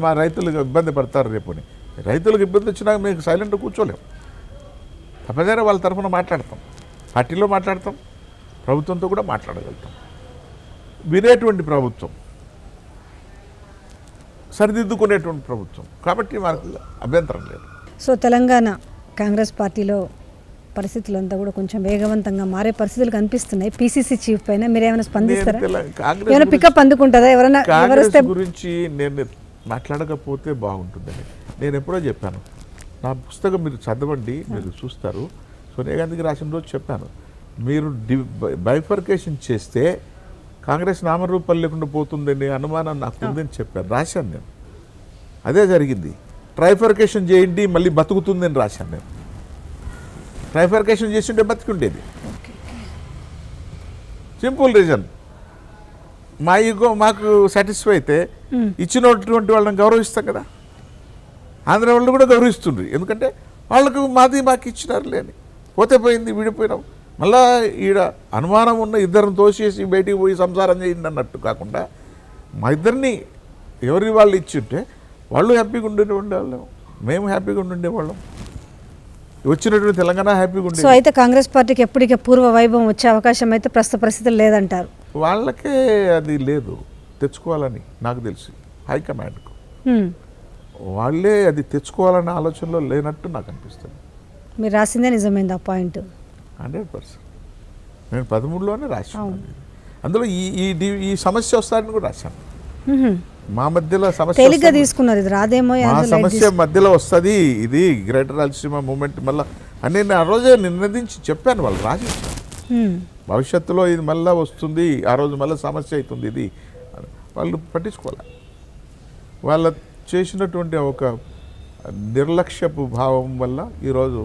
మా రైతులు ఇబ్బంది పడతారు రేపు అని. రైతులకు ఇబ్బంది వచ్చినా మీకు సైలెంట్గా కూర్చోలేం. తప్పనిసరిగా వాళ్ళ తరఫున మాట్లాడతాం, పార్టీలో మాట్లాడతాం, ప్రభుత్వంతో కూడా మాట్లాడగలుగుతాం. వినేటువంటి ప్రభుత్వం, సరిదిద్దుకునేటువంటి ప్రభుత్వం, కాబట్టి మనకు అభ్యంతరం లేదు. సో తెలంగాణ కాంగ్రెస్ పార్టీలో పరిస్థితులు అంతా కూడా కొంచెం వేగవంతంగా మారే పరిస్థితులు కనిపిస్తున్నాయి. పీసీసీ చీఫ్ పైన మీరు ఏమైనా స్పందిస్తారా? ఏమైనా పికప్ అందుకుంటుందా? కాంగ్రెస్ గురించి నేను మాట్లాడకపోతే బాగుంటుందని నేను ఎప్పుడో చెప్పాను. నా పుస్తకం మీరు చదవండి, మీరు చూస్తారు. సోనియా గాంధీకి రాసిన రోజు చెప్పాను, మీరు బైఫర్కేషన్ చేస్తే కాంగ్రెస్ నామరూపాలు లేకుండా పోతుందని అనుమానం నాకు ఉందని చెప్పాను, రాశాను నేను. అదే జరిగింది. ట్రైఫర్కేషన్ చేయండి మళ్ళీ బతుకుతుందని రాశాను నేను. ట్రైఫర్కేషన్ చేస్తుంటే బతికుండేది. సింపుల్ రీజన్, మా ఈగో మాకు సాటిస్ఫై అయితే ఇచ్చినటువంటి వాళ్ళని గౌరవిస్తాం కదా. ఆంధ్ర వాళ్ళు కూడా గౌరవిస్తుండ్రు, ఎందుకంటే వాళ్ళకు మాకు ఇచ్చినారు లేని. పోతే పోయింది, విడిపోయినాం. మళ్ళా ఈడ అనుమానం ఉన్న ఇద్దరిని తోసేసి బయటికి పోయి సంసారం చేయండి అన్నట్టు కాకుండా మా ఇద్దరిని ఎవరి వాళ్ళు ఇచ్చింటే వాళ్ళు హ్యాపీగా ఉండేవాళ్ళం, మేము హ్యాపీగా ఉండేవాళ్ళం, వచ్చినటువంటి తెలంగాణ హ్యాపీగా ఉండేది. సో అయితే కాంగ్రెస్ పార్టీకి ఎప్పటికీ పూర్వ వైభవం వచ్చే అవకాశం అయితే ప్రస్తుత పరిస్థితులు లేదంటారు. వాళ్ళకే అది లేదు, తెచ్చుకోవాలని నాకు తెలిసి హైకమాండ్కు వాళ్ళే అది తెచ్చుకోవాలనే ఆలోచనలో లేనట్టు నాకు అనిపిస్తుంది. మీరు రాసిందే నిజమైంది ఆ పాయింట్. 100%. నేను 13లోనే రాశాను. అందులో ఈ సమస్య వస్తారని కూడా రాశాను. మా మధ్యలో సమస్య తేలిగ్గా తీసుకున్నారు, ఇది రాదేమో, మా సమస్య మధ్యలో వస్తుంది, ఇది గ్రేటర్ రాయలసీమ మూమెంట్ మళ్ళీ అని నేను ఆ రోజే నిన్నదించి చెప్పాను. వాళ్ళు రాసిచ్చాను, భవిష్యత్తులో ఇది మళ్ళీ వస్తుంది, ఆ రోజు మళ్ళీ సమస్య అవుతుంది ఇది. వాళ్ళు పట్టించుకోవాలి. వాళ్ళ చేసినటువంటి ఒక నిర్లక్ష్యపు భావం వల్ల ఈరోజు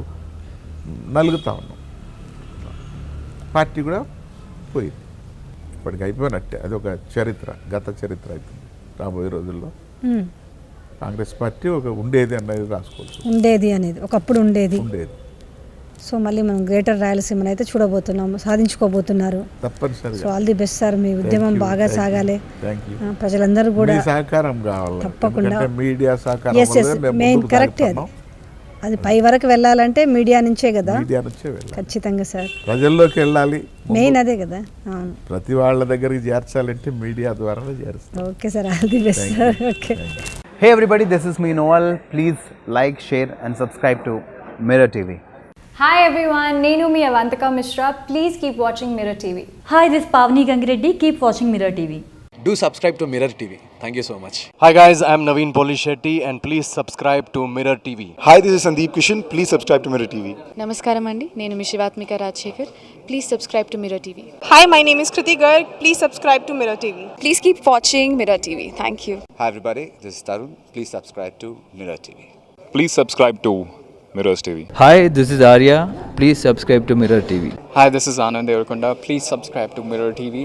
నలుగుతా ఉన్నాం. పార్టీ కూడా పోయింది, ఇప్పటికి అయిపోయినట్టే. అది ఒక చరిత్ర, గత చరిత్ర అవుతుంది. రాబోయే రోజుల్లో కాంగ్రెస్ పార్టీ ఒక ఉండేది అనేది రాసుకోవచ్చు. ఉండేది అనేది ఒకప్పుడు ఉండేది. సో మళ్ళీ మనం గ్రేటర్ రాయలసీమను అయితే చూడబోతున్నాము, సాధించుకోబోతున్నారు. తప్పనిసరిగా. So all the best sir, మీ ఉద్యమం బాగా సాగాలి. ప్రజలందరూ కూడా సహకారం కావాలి, తప్పకుండా. మీడియా సహకారం మెయిన్ కరెక్టే అది పై వరకు వెళ్ళాలంటే మీడియా నుంచే కదా. ఖచ్చితంగా సార్, ప్రజల్లోకి వెళ్ళాలి, మెయిన్ అదే కదా. అవును, ప్రతి వాళ్ళ దగ్గరికి చేర్చాలంటే మీడియా ద్వారానే చేరుస్తాం. Okay sir, all the best sir. Okay. Hey everybody, this is me Noel. Please like, share and subscribe to Mirror TV. Hi everyone, Nenu mi Avantika Mishra. Please keep watching Mirror TV. Hi, this is Pavni Gangireddy. Keep watching Mirror TV. Do subscribe to Mirror TV. Thank you so much. Hi guys, I'm Naveen Polishetty and please subscribe to Mirror TV. Hi, this is Sandeep Kishan. Please subscribe to Mirror TV. నమస్కారం అండి, నేను మీ Shivatmika Rajasekhar. Please subscribe to Mirror TV. Hi, my name is Kriti Garg. Please subscribe to Mirror TV. Please keep watching mirror TV. Thank you. Hi everybody, this is Tarun. Please subscribe to Mirror TV. Please subscribe to Mirrors TV. Hi, this is Arya. Please subscribe to Mirror TV. Hi, this is Anand Devarakonda. Please subscribe to Mirror TV.